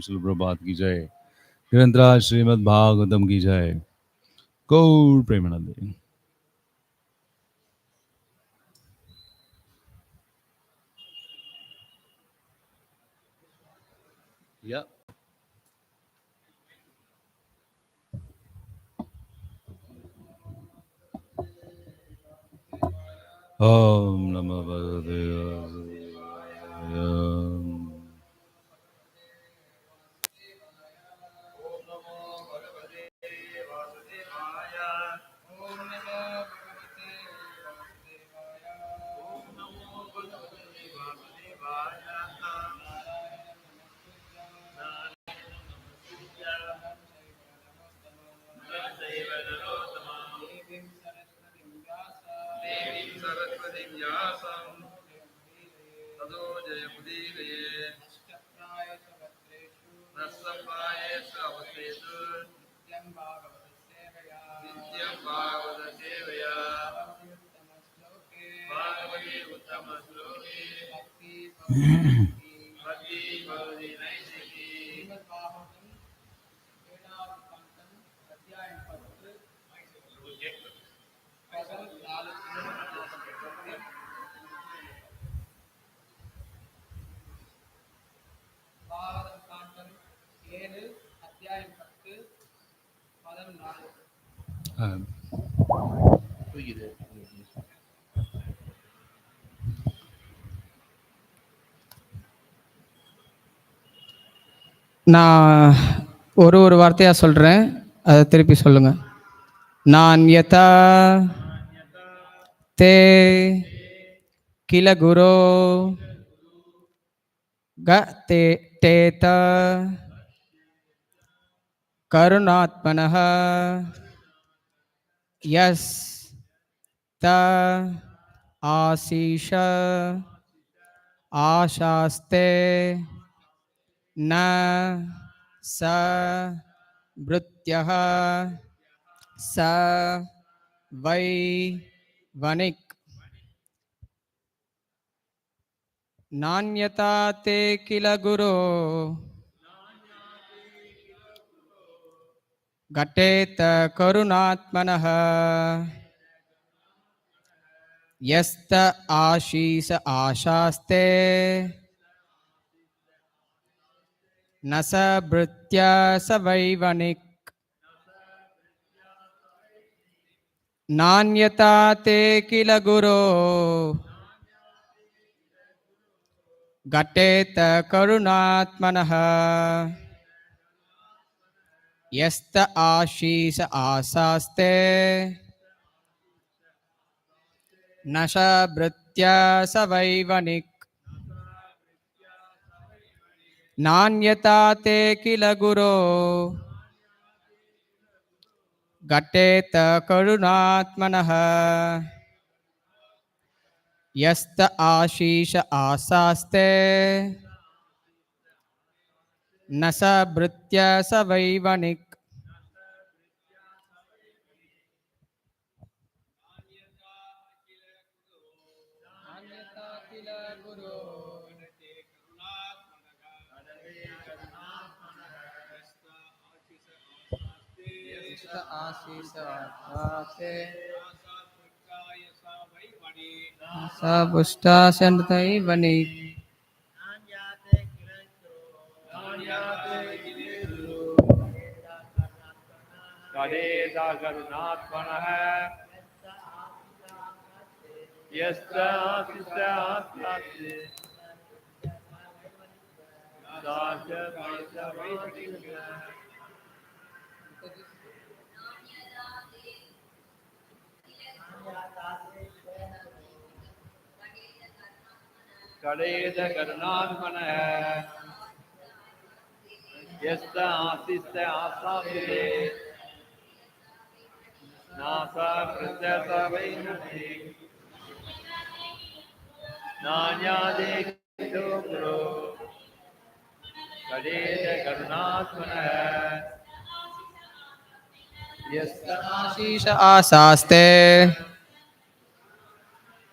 श्रील प्रभात की जय। निरंतर श्रीमद्-भागवतम की जय। गौर प्रेमानंदे। Yep. Om Namo Bhagavate Vasudevaya. நான் ஒரு வார்த்தையா சொல்றேன், அதை திருப்பி சொல்லுங்க. நான்யதா தே கில குரு க தே தேத கருணாத்மனஹ யஸ் த ஆசீஷ ஆசாஸ்தே ந ச வ்ருத்யஹ ச வை வணிக் நான்யதா தே கில குரு கட்டேத கருணாத்மனஹ யஸ்த ஆஷீஷ ஆசாஸ்தே ந ச வ்ருத்ய ச வை வணிக் நான்யதா தே கில குரு கட்டேத கருணாத்மனஹ யஸ்த ஆஷீஷ ஆசாஸ்தே ந ச வ்ருத்ய ச வை வணிக் நான்யதா தே கில குரு கட்டேத கருணாத்மனஹ யஸ்த ஆஷீஷ ஆசாஸ்தே ந ச வ்ருத்ய ச வை வணிக் ஆஷீஷ ஆசாஸ்தே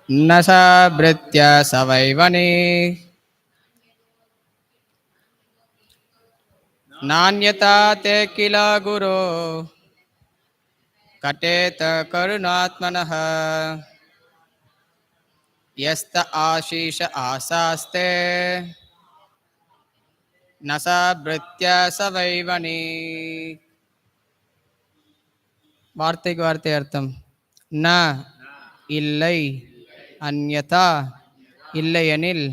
ந ச வ்ருத்ய ச வை வணிக் नान्यथा ते किल गुरो कटेत करुणात्मनः यस्त आशीष आसास्ते न स भृत्य स वैवनि. வார்த்தைக்கு வார்த்தை அர்த்தம். ந இல்லை, அந்யதா இல்லையெனில்,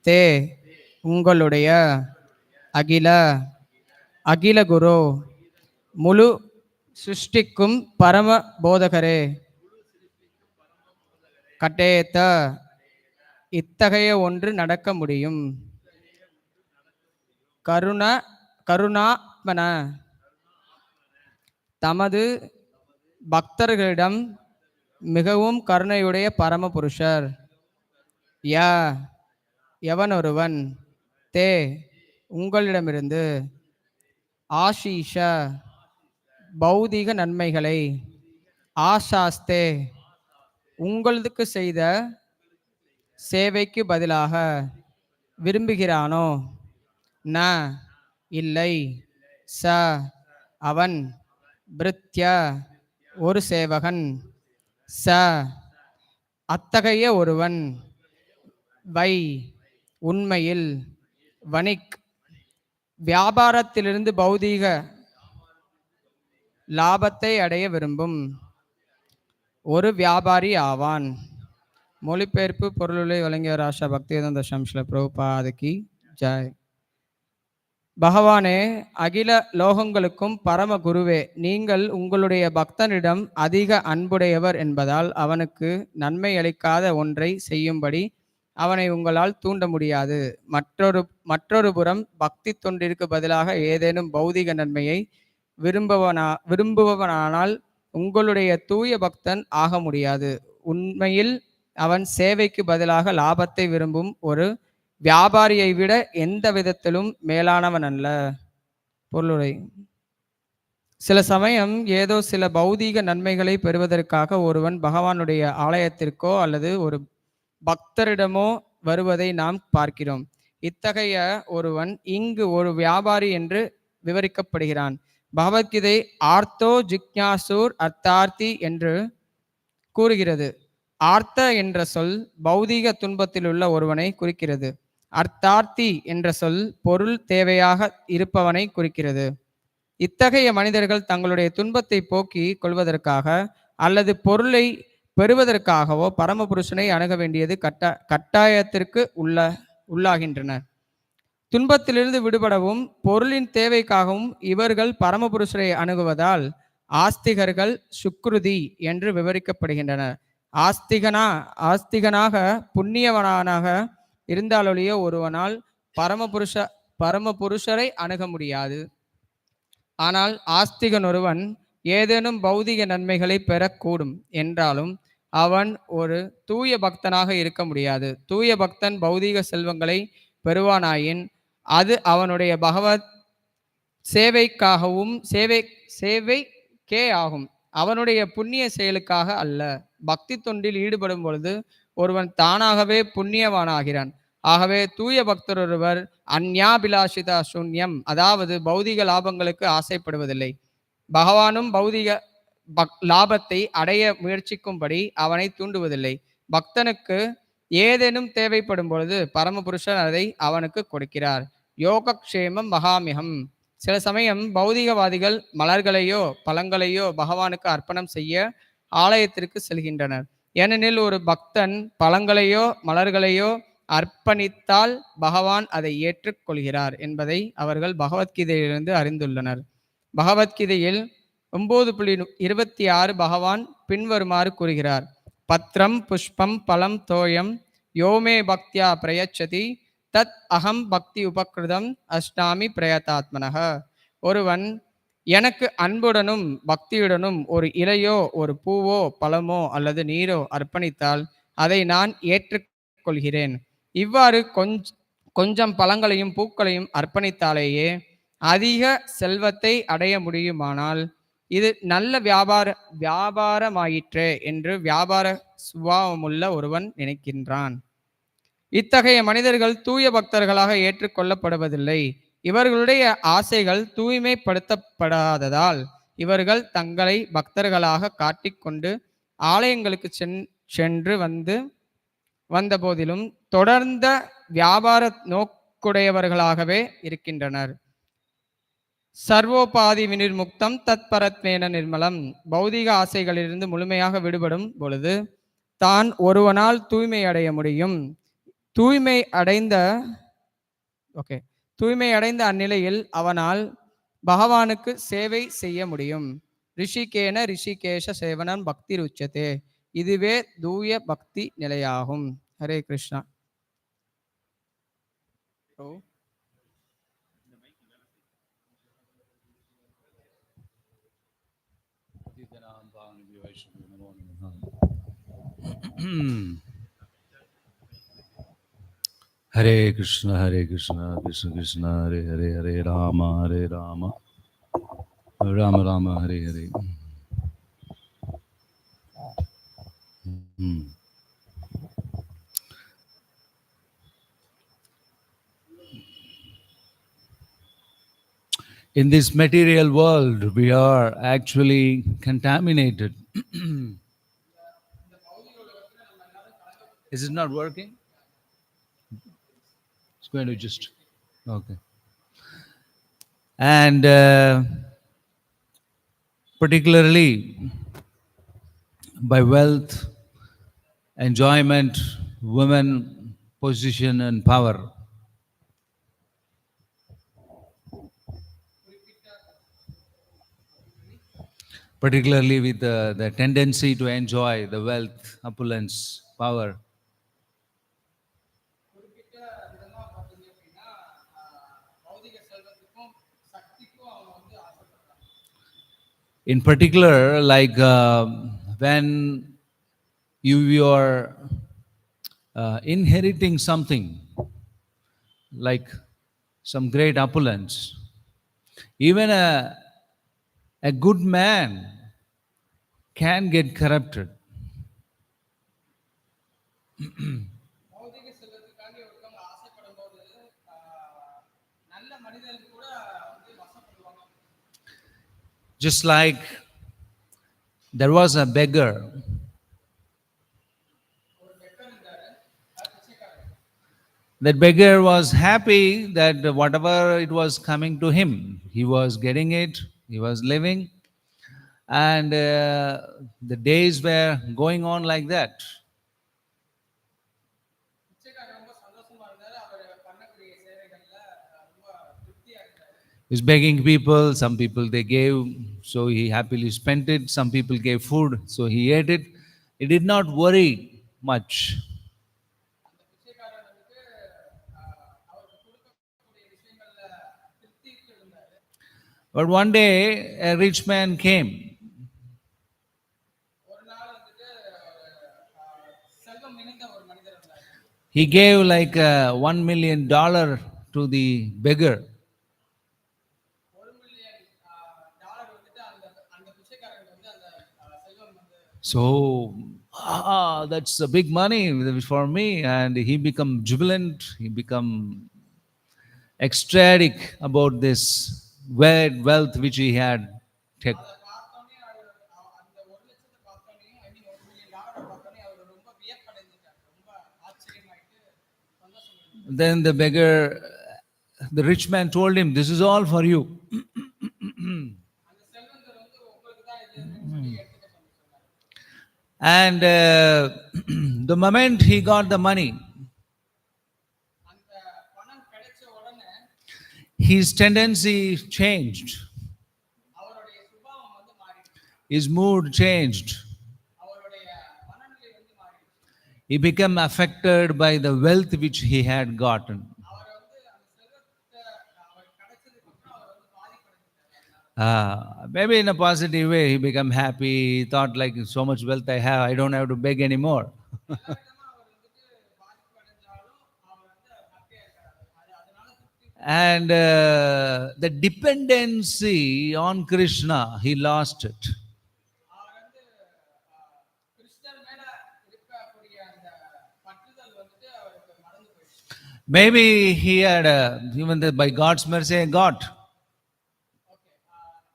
தே உங்களுடைய, அகில அகில குரு முழு சிருஷ்டிக்கும் பரம போதகரே, கட்டேத்த இத்தகைய ஒன்று நடக்க முடியும். கருணாத்மன தமது பக்தர்களிடம் மிகவும் கருணையுடைய பரமபுருஷர். ய எவனொருவன், தே உங்களிடமிருந்து, ஆஷீஷ பௌதீக நன்மைகளை, ஆசாஸ்தே உங்களுக்கு செய்த சேவைக்கு பதிலாக விரும்புகிறானோ, ந இல்லை, ச அவன், பிருத்ய ஒரு சேவகன், ச அத்தகைய ஒருவன், வை உண்மையில், வணிக் வியாபாரத்திலிருந்து பௌதீக லாபத்தை அடைய விரும்பும் ஒரு வியாபாரி ஆவான். மொழிபெயர்ப்பு பொருளுரை வழங்கிய ராஷா பக்திவேதாந்த ஸ்ரீல பிரபுபாதகி ஜெய். பகவானே, அகில லோகங்களுக்கும் பரம குருவே, நீங்கள் உங்களுடைய பக்தனிடம் அதிக அன்புடையவர் என்பதால் அவனுக்கு நன்மை அளிக்காத ஒன்றை செய்யும்படி அவனை உங்களால் தூண்ட முடியாது. மற்றொரு புறம் பக்தி தொண்டிற்கு பதிலாக ஏதேனும் பௌதிக நன்மையை விரும்புபவனானால் உங்களுடைய தூய பக்தன் ஆக முடியாது. உண்மையில் அவன் சேவைக்கு பதிலாக லாபத்தை விரும்பும் ஒரு வியாபாரியை விட எந்த விதத்திலும் மேலானவன் அல்ல. பொருளுரை. சில சமயம் ஏதோ சில பௌதீக நன்மைகளை பெறுவதற்காக ஒருவன் பகவானுடைய ஆலயத்திற்கோ அல்லது ஒரு பக்தரிடமோ வருவதை நாம் பார்க்கிறோம். இத்தகைய ஒருவன் இங்கு ஒரு வியாபாரி என்று விவரிக்கப்படுகிறான். பகவத்கீதை ஆர்த்தோ ஜிக்ஞாசூர் அர்த்தார்த்தி என்று கூறுகிறது. ஆர்த்த என்ற சொல் பௌதீக துன்பத்தில் உள்ள ஒருவனை குறிக்கிறது. அர்த்தார்த்தி என்ற சொல் பொருள் தேவையாக இருப்பவனை குறிக்கிறது. இத்தகைய மனிதர்கள் தங்களுடைய துன்பத்தை போக்கி கொள்வதற்காக அல்லது பொருளை பெறுவதற்காகவோ பரமபுருஷனை அணுக வேண்டியது கட்டாயத்திற்கு உள்ளாகின்றனர். துன்பத்திலிருந்து விடுபடவும் பொருளின் தேவைக்காகவும் இவர்கள் பரமபுருஷரை அணுகுவதால் ஆஸ்திகர்கள் சுக்ருதி என்று விவரிக்கப்படுகின்றனர். ஆஸ்திகனாக புண்ணியவனாக இருந்தாலொழிய ஒருவனால் பரமபுருஷரை அணுக முடியாது. ஆனால் ஆஸ்திகன் ஒருவன் ஏதேனும் பௌதிக நன்மைகளை பெறக்கூடும் என்றாலும் அவன் ஒரு தூய பக்தனாக இருக்க முடியாது. தூய பக்தன் பௌதீக செல்வங்களை பெறுவானாயின் அது அவனுடைய பகவத் சேவைக்காகவும் சேவைக்கே ஆகும், அவனுடைய புண்ணிய செயலுக்காக அல்ல. பக்தி தொண்டில் ஈடுபடும் பொழுது ஒருவன் தானாகவே புண்ணியவானாகிறான். ஆகவே தூய பக்தர் ஒருவர் அந்யாபிலாஷிதா சூன்யம், அதாவது பௌதிக லாபங்களுக்கு ஆசைப்படுவதில்லை. பகவானும் பௌதிக லாபத்தை அடைய முயற்சிக்கும்படி அவனை தூண்டுவதில்லை. பக்தனுக்கு ஏதேனும் தேவைப்படும் பொழுது பரமபுருஷர் அதை அவனுக்கு கொடுக்கிறார். யோகக்ஷேமம் மகாமிகம். சில சமயம் பௌதிகவாதிகள் மலர்களையோ பழங்களையோ பகவானுக்கு அர்ப்பணம் செய்ய ஆலயத்திற்கு செல்கின்றனர். ஏனெனில் ஒரு பக்தன் பழங்களையோ மலர்களையோ அர்ப்பணித்தால் பகவான் அதை ஏற்றுக்கொள்கிறார் என்பதை அவர்கள் பகவத்கீதையிலிருந்து அறிந்துள்ளனர். பகவத்கீதையில் 9.26 பகவான் பின்வருமாறு கூறுகிறார். பத்ரம் புஷ்பம் பலம் தோயம் யோமே பக்தியா பிரயச்சதி தத் அகம் பக்தி உபகிருதம் அஷ்டாமி பிரயதாத்மனக. ஒருவன் எனக்கு அன்புடனும் பக்தியுடனும் ஒரு இலையோ ஒரு பூவோ பழமோ அல்லது நீரோ அர்ப்பணித்தால் அதை நான் ஏற்றுக்கொள்கிறேன். இவ்வாறு கொஞ்சம் பழங்களையும் பூக்களையும் அர்ப்பணித்தாலேயே அதிக செல்வத்தை அடைய முடியுமானால் இது நல்ல வியாபாரமாயிற்றே என்று வியாபார சுபாவமுள்ள ஒருவன் நினைக்கின்றான். இத்தகைய மனிதர்கள் தூய பக்தர்களாக ஏற்றுக்கொள்ளப்படுவதில்லை. இவர்களுடைய ஆசைகள் தூய்மைப்படுத்தப்படாததால் இவர்கள் தங்களை பக்தர்களாக காட்டிக்கொண்டு ஆலயங்களுக்கு சென்று வந்த போதிலும் தொடர்ந்த வியாபார நோக்குடையவர்களாகவே இருக்கின்றனர். சர்வோபாதி வினிர்முக்தம் தத்பரத்மேன நிர்மலம். பௌதிக ஆசைகளிலிருந்து முழுமையாக விடுபடும் பொழுது தான் ஒருவனால் தூய்மை அடைய முடியும். தூய்மை அடைந்த அந்நிலையில் அவனால் பகவானுக்கு சேவை செய்ய முடியும். ரிஷிகேன ரிஷிகேஷ சேவனம் பக்தி ருச்சதே. இதுவே தூய பக்தி நிலையாகும். Hare Krishna. Hare Krishna, Krishna Krishna, Hare Hare, Hare Rama, Rama Rama, Hare Hare. In this material world, we are actually contaminated. Is it not working? It's going to just, okay. And particularly by wealth, enjoyment, women, position and power. Particularly with the tendency to enjoy the wealth, opulence, power. In particular, like when you are inheriting something, like some great opulence, even a good man can get corrupted. Just like there was a beggar. That beggar was happy that whatever it was coming to him, he was getting it, he was living, and the days were going on like that. He's begging people, some people they gave, so he happily spent it, some people gave food, so he ate it. He did not worry much. But one day, a rich man came. He gave like $1 million to the beggar. So, that's a big money for me. And he become jubilant. He become ecstatic about this wealth which he had taken. Then the beggar, the rich man told him, "This is all for you." And the moment he got the money, his tendency changed. His mood changed. He became affected by the wealth which he had gotten. Maybe in a positive way, he became happy. He thought like, so much wealth I have, I don't have to beg anymore. And the dependency on Krishna, he lost it. Maybe he had even by God's mercy, a God. Okay,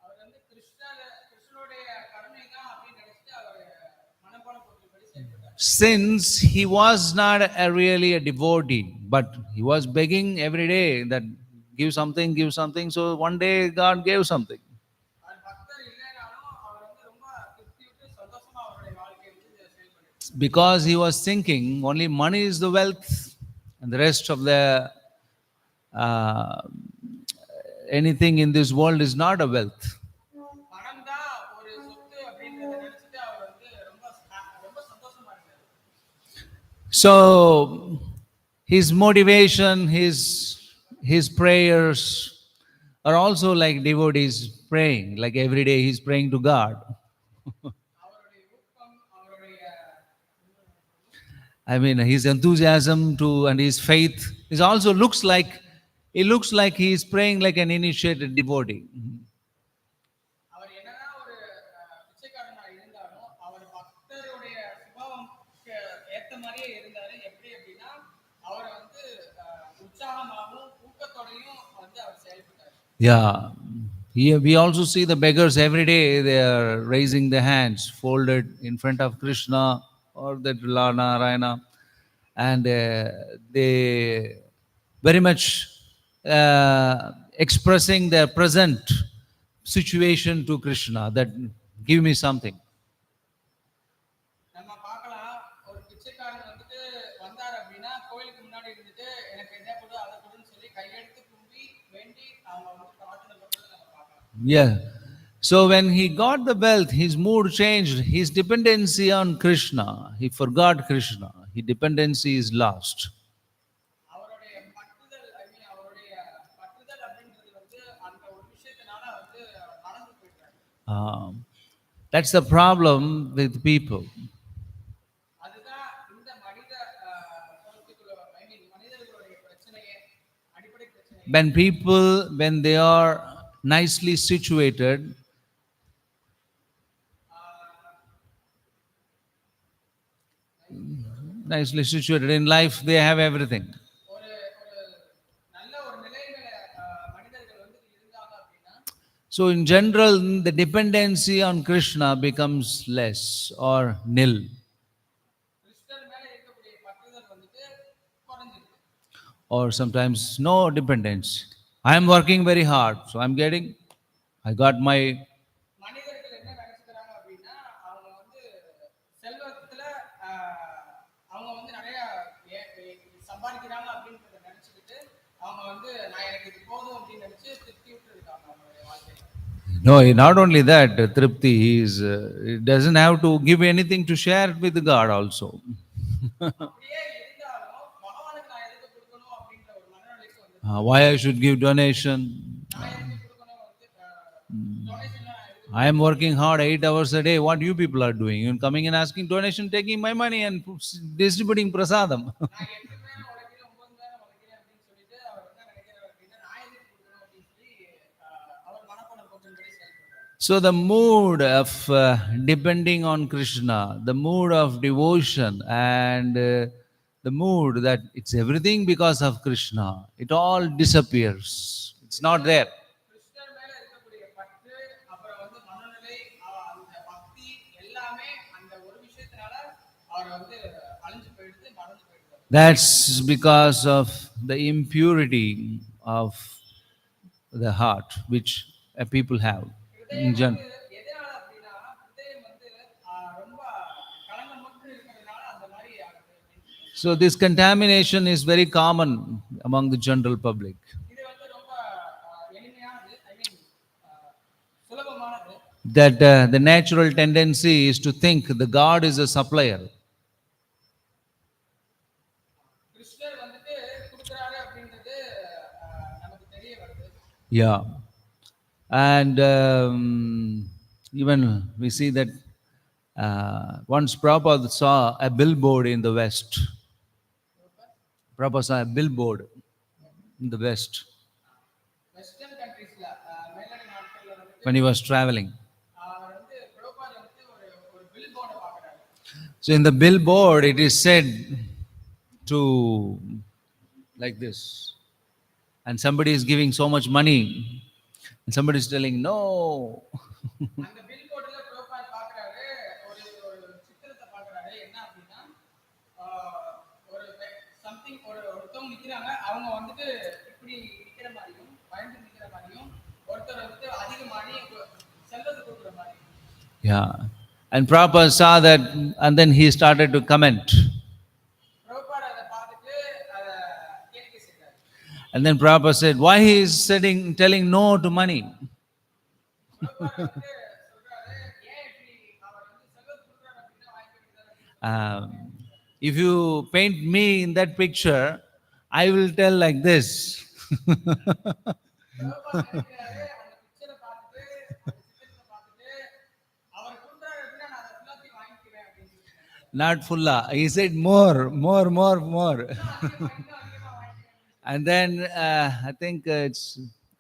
அவர் வந்து கிருஷ்ணனுடைய கருணை தான் அப்படின்னு நினைச்சிட்டு அவர் மனப்பான பொருட்கள் செயல்பட்டார். Since he was not really a devotee, but he was begging every day that give something, give something. So one day God gave something. அவர் பக்தர் இல்லைனாலும் அவர் வந்து ரொம்ப திருப்தியுட்டு சந்தோஷமா அவருடைய வாழ்க்கையை வந்து செயல்பட்டார். Because he was thinking only money is the wealth and the rest of the uh, anything in this world is not a wealth. பணம் தான் ஒரு சொத்து அப்படின்றத நினைச்சிட்டு அவர் வந்து ரொம்ப ரொம்ப சந்தோஷமா இருந்தார். So his motivation, his prayers are also like devotees praying, like every day he's praying to God. அவருடைய ஊக்கம், அவருடைய I mean, his enthusiasm to and his faith is also looks like he is praying like an initiated devotee. அவர் என்னதான் ஒரு பிச்சைக்காரனா இருந்தாலும் அவர் பக்தருடைய சுபாவம்க்கு ஏத்த மாதிரியே இருந்தாரு. எப்படி அப்படின்னா அவரை வந்து உற்சாகமாகவும் ஊக்கத்தோடையும் வந்து அவர் செயல்பட்டார். Yeah. Here we also see the beggars every day, they are raising their hands folded in front of Krishna or that Narayana, and they very much expressing their present situation to Krishna, that give me something. நம்ம பார்க்கலாம், ஒரு பிச்சைக்காரன் வந்துட்டு வந்தார் அப்படின்னா கோயிலுக்கு முன்னாடி இருந்துட்டு எனக்கு எதை கொடு அதை கொடுன்னு சொல்லி கையெடுத்து கும்பி வேண்டி அவங்க வந்து பிரார்த்தனை பண்றதை நம்ம பார்க்கலாம். Yeah. So when he got the wealth, his mood changed. His dependency on Krishna, he forgot Krishna. His dependency is lost. அவருடைய பற்றுதல், ஐ மீன் அவருடைய பற்றுதல் அப்படின்றது வந்து அந்த ஒரு விஷயத்தினால வந்து மறந்து போயிட்டாரு. That's the problem with people. அதுதான் இந்த மனித குலத்துக்குள்ள, ஐ மீன் மனிதர்களுடைய பிரச்சனையே, அடிப்படை பிரச்சனை. When they are nicely situated, in life, they have everything. ஒரு நல்ல ஒரு நிலையில மனிதர்கள் வந்து இருந்தாங்க அப்படின்னா, So in general, the dependency on Krishna becomes less or nil. கிறிஸ்தர் மேல இருக்கக்கூடிய பற்றுதல் வந்துட்டு குறைஞ்சிருக்கு. Or sometimes no dependence. I am working very hard, so I got my. மனிதர்கள் என்ன நினைச்சுக்கிறாங்க அப்படின்னா, அவங்க வந்து செல்வத்துல அவங்க வந்து நிறைய சம்பாதிக்கிறாங்க அப்படின்றத நினைச்சுக்கிட்டு அவங்க வந்து நான் எனக்கு இது போதும் அப்படின்னு நினைச்சு திருப்தி விட்டு இருக்காங்க அவங்களுடைய வாழ்க்கையில. No, not only that, Tripti, it doesn't have to give anything to share with God also. அப்படியே இருந்தாலும் பகவானுக்கு நான் எதுக்கு கொடுக்கணும் அப்படின்ற ஒரு மனநிலைக்கு வந்து Why I should give donation? நான் எதுக்கு கொடுக்கணும் வந்து donation I am working hard 8 hours a day. What you people are doing? You're coming and asking donation, taking my money and distributing prasadam. நான் 8 மணி நேரம் உழைக்கிறேன், 9 மணி நேரம் உழைக்கிறேன் அப்படின்னு சொல்லிட்டு அவர் என்ன நினைக்கிறார் அப்படின்னா நான் எதுக்கு கொடுக்கணும் அப்படின்னு சொல்லி அவர் மனப்பான போக்கும்படி செயல்படுறார். So the mood of depending on Krishna, the mood of devotion, and the mood that it's everything because of Krishna, it all disappears. It's not there. கிருஷ்ணர் மேல இருக்கக்கூடிய பற்று, அப்புறம் வந்து மனநிலை, அந்த பக்தி எல்லாமே அந்த ஒரு விஷயத்தினால அவர் வந்து அழிஞ்சு போயிடுது, மறந்து போயிடுறாரு. That's because of the impurity of the heart which people have in general. எதனால அப்படின்னா ஹிருதயம் வந்து ரொம்ப களங்கமுற்று இருக்கிறதுனால அந்த மாதிரி ஆகுது. So this contamination is very common among the general public. இது வந்து ரொம்ப எளிமையானது, ஐ மீன் சுலபமானது. That the natural tendency is to think the God is a supplier. கிருஷ்ணர் வந்துட்டு கொடுக்குறாரு அப்படின்றது நமக்கு தெரிய வருது. Yeah. And even we see that once Prabhupada saw a billboard in the West. Prabhupada saw a billboard in the West western கண்ட்ரீஸ்ல மேலான நாட்கள்ல வந்து when he was traveling. அவர் வந்து பிரபுபாத் வந்து ஒரு பில் போர்டை பார்க்கறாரு. So in the billboard, it is said to like this, and somebody is giving so much money, and somebody is telling no. அந்த பில் போர்டுல ப்ரோபாட் பாக்குறாரு, ஒரு ஒரு சித்திரத்தை பாக்குறாரு. என்ன அப்படின்னா, ஒரு சம்திங் ஒருத்தவங்க நிக்கிறாங்க, அவங்க வந்துட்டு இப்படி நிக்கிற மாதிரியும் பயந்து நிக்கிற மாதிரியும், ஒருத்தர் வந்துட்டு அதிகமானி செல்வத்தை கொடுக்குற மாதிரி. Yeah, and Prabhupada saw that, and then he started to comment. ப்ரோபாட் அதை பார்த்துட்டு அதை கேள்வி செய்றாரு. And then Prabhupada said, why he is telling no to money? ப்ரோபாட் வந்து சொல்றாரு, ஏன் இப்படி அவர் வந்து செல்வத்தை கொடுக்குறாரு அப்படின்னா வாங்கி If you paint me in that picture, I will tell like this. ப்ரோபாட் நினைக்கிறாரு, அந்த பிக்சரை பார்த்துட்டு அந்த சித்திரத்தை பார்த்துட்டு அவர் கொடுக்குறாரு அப்படின்னா நான் அதை எல்லாத்தையும் வாங்கிக்கிறேன் அப்படின்னு சொல்லிட்டு. Not fulla. He said more. And then I think it's,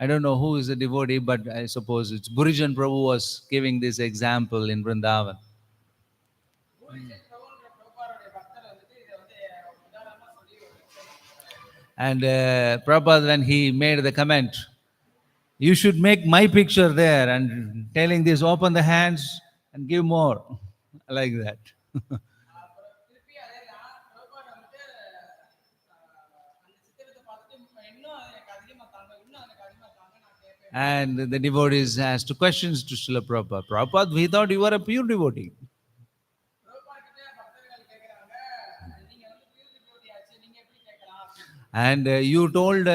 I don't know who is a devotee, but I suppose it's Burijan Prabhu was giving this example in Vrindavan. And Prabhupada, when he made the comment, you should make my picture there, and telling this, open the hands and give more, like that. திருப்பி அதேதான் ப்ரோபாட் வந்துட்டு அந்த சித்திரத்தை பார்த்துட்டு இன்னும் எனக்கு அதிகமா தாங்க, இன்னும் எனக்கு அதிகமா தாங்க நான் கேட்பேன். And the devotees asked questions to Srila Prabhupada. Prabhupada, we thought you were a pure devotee. ப்ரோபாட் கிட்ட பக்தர்கள் கேக்குறாங்க, நீங்க வந்து பியூர் டிவோட்டி ஆச்சு, நீங்க எப்படி கேட்கலாம்? And you told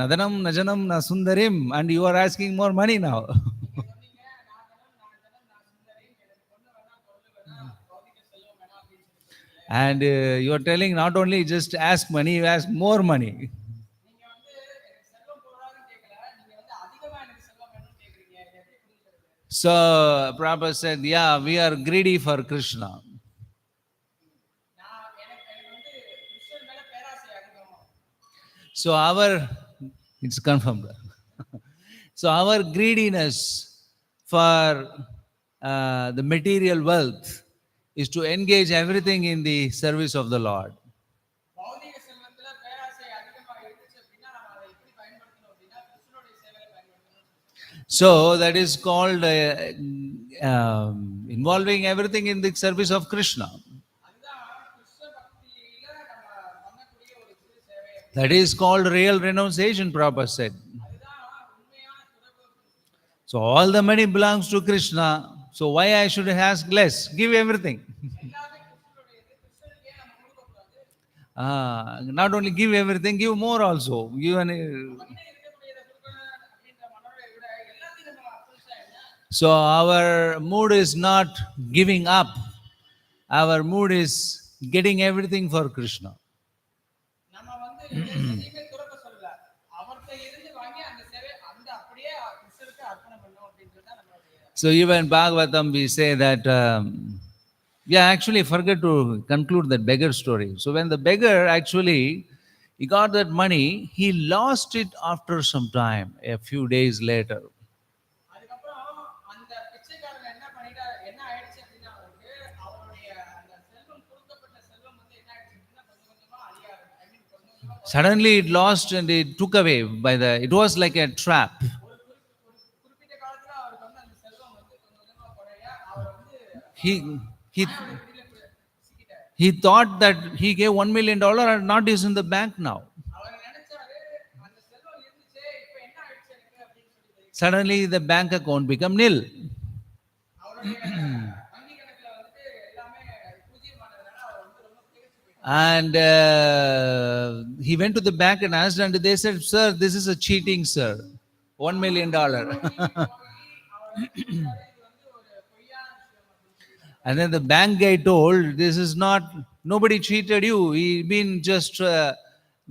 Nadanam Najanam Nasundarim, and you are asking more money now. நீங்க சொன்னீங்க நான் தனம் நான் சுந்தரி, எனக்கு பொண்ணு வேணா பொருள் வேணா பௌதிக செல்வம் வேணா அப்படின்னு சொல்லி. And you are telling not only just ask money, you ask more money. நீங்க வந்து எனக்கு செல்வம் போடாதுன்னு கேட்கல, நீங்க வந்து அதிகமா எனக்கு செல்வம் வேணும்னு கேக்குறீங்க. இது எப்படி புரிஞ்சுக்கிறது? So Prabhupada said, yeah, we are greedy for Krishna. நான் எனக்கு எனக்கு வந்து கிருஷ்ணன் மேல பேராசை அதிகம். So it's confirmed. So our greediness for the material wealth is to engage everything in the service of the Lord. பௌதிக செல்வத்துல பேராசை அதிகமா இருந்துச்சு அப்படின்னா நம்ம அதை எப்படி பயன்படுத்தணும் அப்படின்னா கிருஷ்ணனுடைய சேவையில பயன்படுத்தணும். So that is called involving everything in the service of Krishna. அதுதான் கிருஷ்ண பக்தியில நம்ம பண்ணக்கூடிய ஒரு சிறு சேவை. That is called real renunciation, Prabhupada said. அதுதான் உண்மையான துறவு. So all the money belongs to Krishna. So why I should ask less? Give everything. எல்லாமே கிருஷ்ணனுடையது, கிருஷ்ணனுக்கே நம்ம கொடுக்க கூடாது. Not only give everything, give more also. Give நம்மகிட்ட இருக்கக்கூடியதை கொடுக்கணும் அப்படின்ற மனோரை விட எல்லாத்தையும் நம்ம புதுசா என்ன? So our mood is not giving up. Our mood is getting everything for Krishna. நம்ம வந்து எதையுமே துறக்க சொல்லல, அவர்கிட்ட இருந்து வாங்கி அந்த சேவை அந்த அப்படியே கிருஷ்ணருக்கு அர்ப்பணம் பண்ணணும் அப்படின்றது தான் நம்மளுடைய. So even Bhāgavatam we say that, actually forget to conclude that beggar story. So when the beggar actually, he got that money, he lost it after some time, a few days later. அதுக்கப்புறம் அந்த பிச்சைக்காரன் என்ன பண்ணிட்டாரு, என்ன ஆயிடுச்சு அப்படின்னா அவருக்கு அவருடைய அந்த செல்வம் கொடுக்கப்பட்ட செல்வம் வந்து என்ன ஆயிடுச்சு அப்படின்னா கொஞ்சம் கொஞ்சமா அழிய கொஞ்சம் கொஞ்சமா Suddenly it lost and it took away it was like a trap. ஒரு குறிப்பிட்ட காலத்துல அவருக்கு வந்து அந்த செல்வம் வந்து கொஞ்சம் கொஞ்சமா குறைய அவர் வந்து He பிடியில சிக்கிட்டாரு. he thought that he gave $1 million and not is in the bank now. அவர் நினைச்சாரு அந்த செல்வம் இருந்துச்சே இப்ப என்ன ஆயிடுச்சு எனக்கு அப்படின்னு சொல்லி. Suddenly the bank account become nil. அவருடைய வங்கி கணக்குல வந்துட்டு எல்லாமே பூஜ்ஜியமானதுனால அவர் வந்து ரொம்ப திகைச்சு போயிட்டார். And he went to the bank and asked, and they said, sir, this is a cheating, sir. $1 million. And then the bank guy told, this is not, nobody cheated you. He been just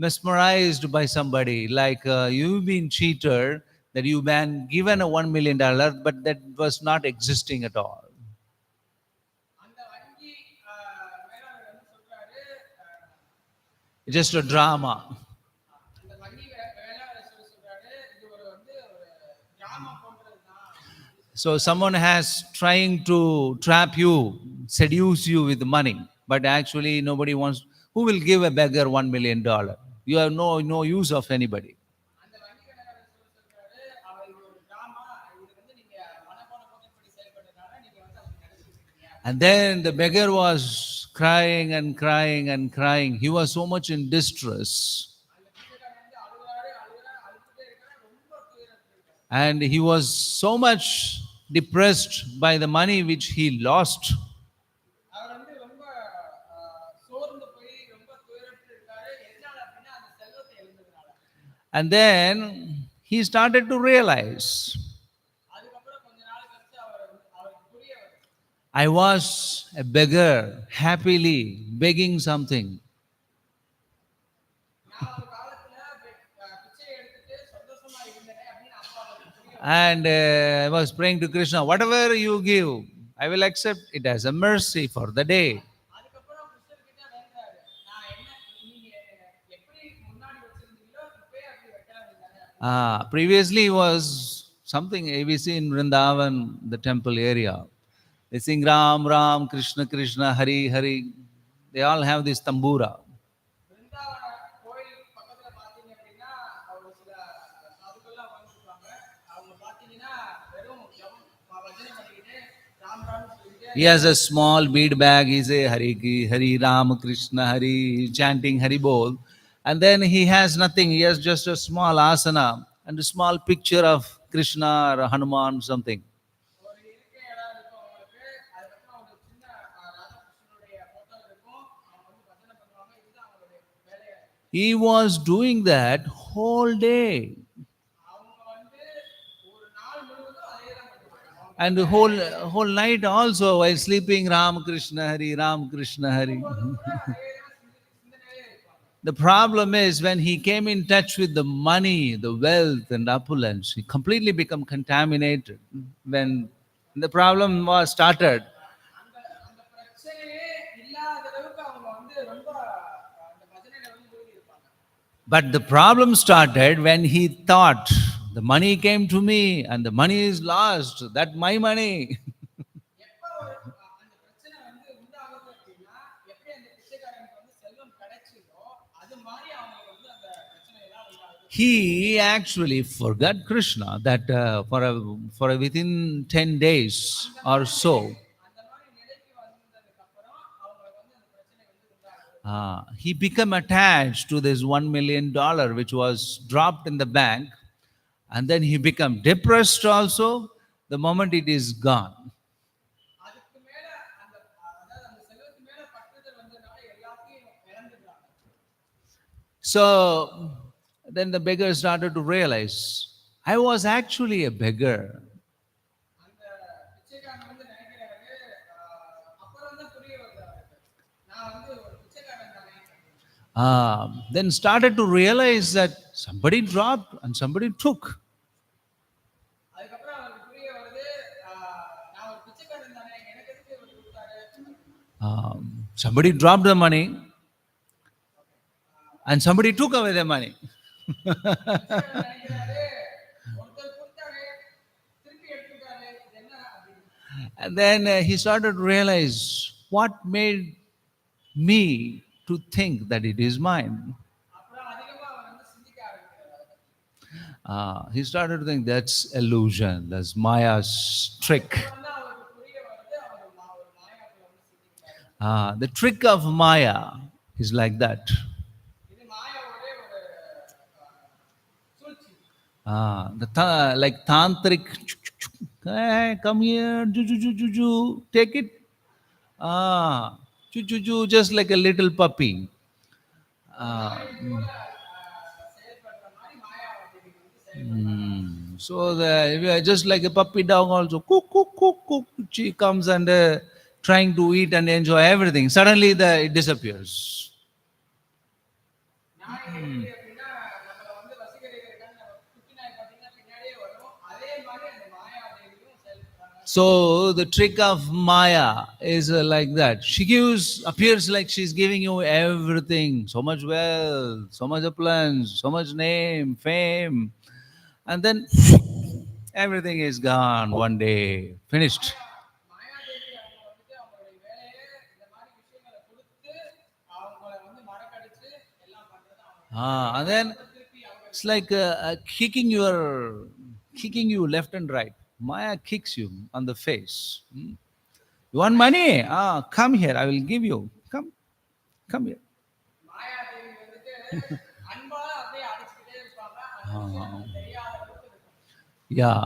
mesmerized by somebody. Like you've been cheated, that you've been given a $1 million, but that was not existing at all. அந்த வங்கி மேலாளர் வந்து சொல்றாரு, Just a drama. அந்த வங்கி மேலாளர் சொல்றாரு, இது ஒரு வந்து ஒரு drama போன்றதுதான். So someone has trying to trap you, seduce you with money, but actually nobody wants. Who will give a beggar $1 million? You have no use of anybody. அந்த வண்டி கடைக்காரர் சொல்றாரு, அவர் இது ஒரு டிராமா, இது வந்து நீங்க மனப்போன போக்கின்படி செயல்பட்டதுனால நீங்க வந்து அப்படி நினைச்சிட்டு இருக்கீங்க. And then the beggar was crying and crying and crying. He was so much in distress. அந்த பிச்சைக்காரன் வந்து அழுகுறாரு, அழுகுறாரு, அழுதுட்டே இருக்காரு, ரொம்ப துயரத்துல இருக்காரு. And he was so much depressed by the money which he lost. அவர் வந்து ரொம்ப சோர்ந்து போய் ரொம்ப துயரத்துல இருக்காரு. எதனால அப்படின்னா அந்த செல்வத்தை இழந்ததுனால. And then he started to realize, அதுக்கப்புறம் கொஞ்ச நாள் கழிச்சு அவருக்கு புரிய வருது. I was a beggar, happily begging something. நான் ஒரு காலத்துல பிச்சை எடுத்துட்டு சந்தோஷமா இருந்தேனே அப்படின்னு அப்பா அவருக்கு புரிய வருது. And I was praying to Krishna, whatever you give, I will accept it as a mercy for the day. அதுக்கப்புறம் கிருஷ்ணர் கிட்ட வேண்டாரு, நான் என்ன நீங்க எப்படி முன்னாடி வச்சிருந்தீங்களோ இப்பவே அப்படி வைக்கலாம். Previously was something we see in Vrindavan, the temple area. They sing Ram, Ram, Krishna, Krishna, Hari, Hari. They all have this tambura. Brindavan கோயில் பக்கத்துல பாத்தீங்க அப்படின்னா ஒரு சில சாதுக்கள்லாம் வாழ்ந்துருப்பாங்க. அவங்க பாத்தீங்கன்னா வெறும் பஜனை பண்ணிக்கிட்டு ராம் ராம் சொல்லிட்டு He has a small bead bag. He say Hari Ki, Hari Ram, Krishna, Hari, chanting Hari Bol. And then he has nothing. He has just a small asana and a small picture of Krishna or Hanuman, something. ஒரு இருக்க இடம் இருக்கும் அவங்களுக்கு. அதுக்கப்புறம் ஒரு சின்ன ராதாகிருஷ்ணனுடைய photo இருக்கும். அவங்க வந்து பஜனை பண்ணுவாங்க. இதுதான் அவங்களுடைய வேலையா இருக்கு. He was doing that whole day. அவங்க வந்து ஒரு நாள் முழுவதும் அதே தான் பண்ணுவாங்க. And the whole night also while sleeping, Ram Krishna Hari, Ram Krishna Hari. அதே தான் சிந்தனையிலே இருப்பாங்க. The problem is when he came in touch with the money, the wealth and opulence, he completely become contaminated. When the problem was started, அந்த அந்த பிரச்சனையே இல்லாத அளவுக்கு அவங்க வந்து ரொம்ப அந்த பஜனையில வந்து மூழ்கி இருப்பாங்க. but the problem started when he thought, the money came to me and the money is lost, that my money. எப்ப ஒரு அந்த பிரச்சனை வந்து உண்டாகுது அப்படின்னா எப்படி அந்த பிச்சைக்காரனுக்கு வந்து செல்வம் கிடைச்சதோ அது மாதிரி அவங்களுக்கு வந்து அந்த பிரச்சனை எல்லாம் உண்டாகுது. He actually forgot Krishna that for within 10 days or so. அந்த மாதிரி நிலைக்கு வந்ததுக்கு அப்புறம் அவங்களுக்கு வந்து அந்த பிரச்சனை வந்து உண்டாகுது. He became attached to this $1 million which was dropped in the bank, and then he became depressed also the moment it is gone. அதுக்கு மேல அந்த அதாவது அந்த செல்வத்து மேல பற்றுதல் வந்ததுனால எல்லாத்தையும் இழந்துட்டாங்க. So then the beggar started to realize, I was actually a beggar. அந்த பிச்சைக்காரன் வந்து நினைக்கிறாரு, அப்புறம் தான் புரிய வருது அவருக்கு, நான் வந்து ஒரு பிச்சைக்காரன் தானே. Then started to realize that somebody dropped and somebody took. அதுக்கப்புறம் அவருக்கு புரிய வருது, நான் ஒரு பிச்சைக்காரன் தானே, எனக்கு எதுக்கு இவர் கொடுத்தாரு. Somebody dropped the money and somebody took away the money. பிச்சைக்காரன் நினைக்கிறாரு, ஒருத்தர் கொடுத்தாரு, திருப்பி எடுத்துட்டாரு, இது என்ன அப்படின்னு. And then he started to realize what made me to think that it is mine. அப்புறம் அதிகமா அவர் வந்து சிந்திக்க ஆரம்பிக்கிறாரு. He started to think that's illusion, that's Maya's trick. அப்புறம் தான் அவருக்கு புரிய வருது, அவர் ஒரு மாயாக்குள்ள வந்து சிந்திக்கிறாரு. The trick of Maya is like that. இது மாயாவுடைய ஒரு சூழ்ச்சி. Like tantric, hey, come here, ju, take it. Ju, just like a little puppy. செயல்படுற மாதிரி மாயாவாதிகள் வந்து செயல்படுறாங்க. So just like a puppy dog also, cook, she comes and trying to eat and enjoy everything. Suddenly it disappears. நாய் எப்படி அப்படின்னா நம்மள வந்து வசீகரிக்கிறதுக்காக நம்ம குட்டி நாய் பார்த்தீங்கன்னா பின்னாடியே வரும். அதே மாதிரி அந்த மாயாதேவியும் செயல்படுறாங்க. So the trick of Maya is like that. She appears like she's giving you everything, so much wealth, so much opulence, so much name, fame, and then everything is gone one day, finished. Mayadevi அவங்க வந்துட்டு அவங்களுடைய வேலையை இந்த மாதிரி விஷயங்களை கொடுத்து அவங்கள வந்து மறக்கடிச்சு எல்லாம் பண்றது அவங்க And then it's like kicking you left and right. Maya kicks you on the face. You want money? Come here. I will give you. Come here. Mayadevi வந்துட்டு அன்பால அப்படியே அடிச்சுக்கிட்டே இருப்பாங்க. அந்த விஷயம் நமக்கு தெரியாத அளவுக்கு இருக்கும். Yeah.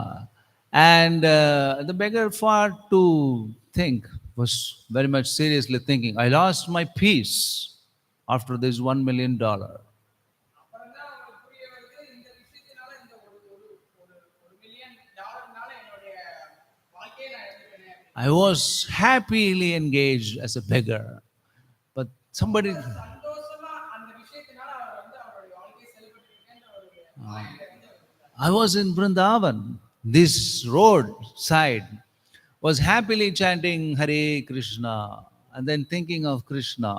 And the beggar fought to think, was very much seriously thinking, I lost my peace after this $1 million. அப்புறம் தான் அவங்களுக்கு புரிய வருது, இந்த விஷயத்தினால இந்த ஒரு ஒரு ஒரு ஒரு மில்லியன் டாலர்னால என்னுடைய வாழ்க்கையை நான் இழந்துட்டேனே அப்படின்னு. I was happily engaged as a beggar, but somebody, ரொம்ப சந்தோஷமா அந்த விஷயத்தினால அவர் வந்து அவருடைய வாழ்க்கையை செலிப்ரேட் பண்ணின்ற ஒரு மாயையில வந்து அவர் இருந்தார். I was in Vrindavan. This roadside was happily chanting Hare Krishna and then thinking of Krishna.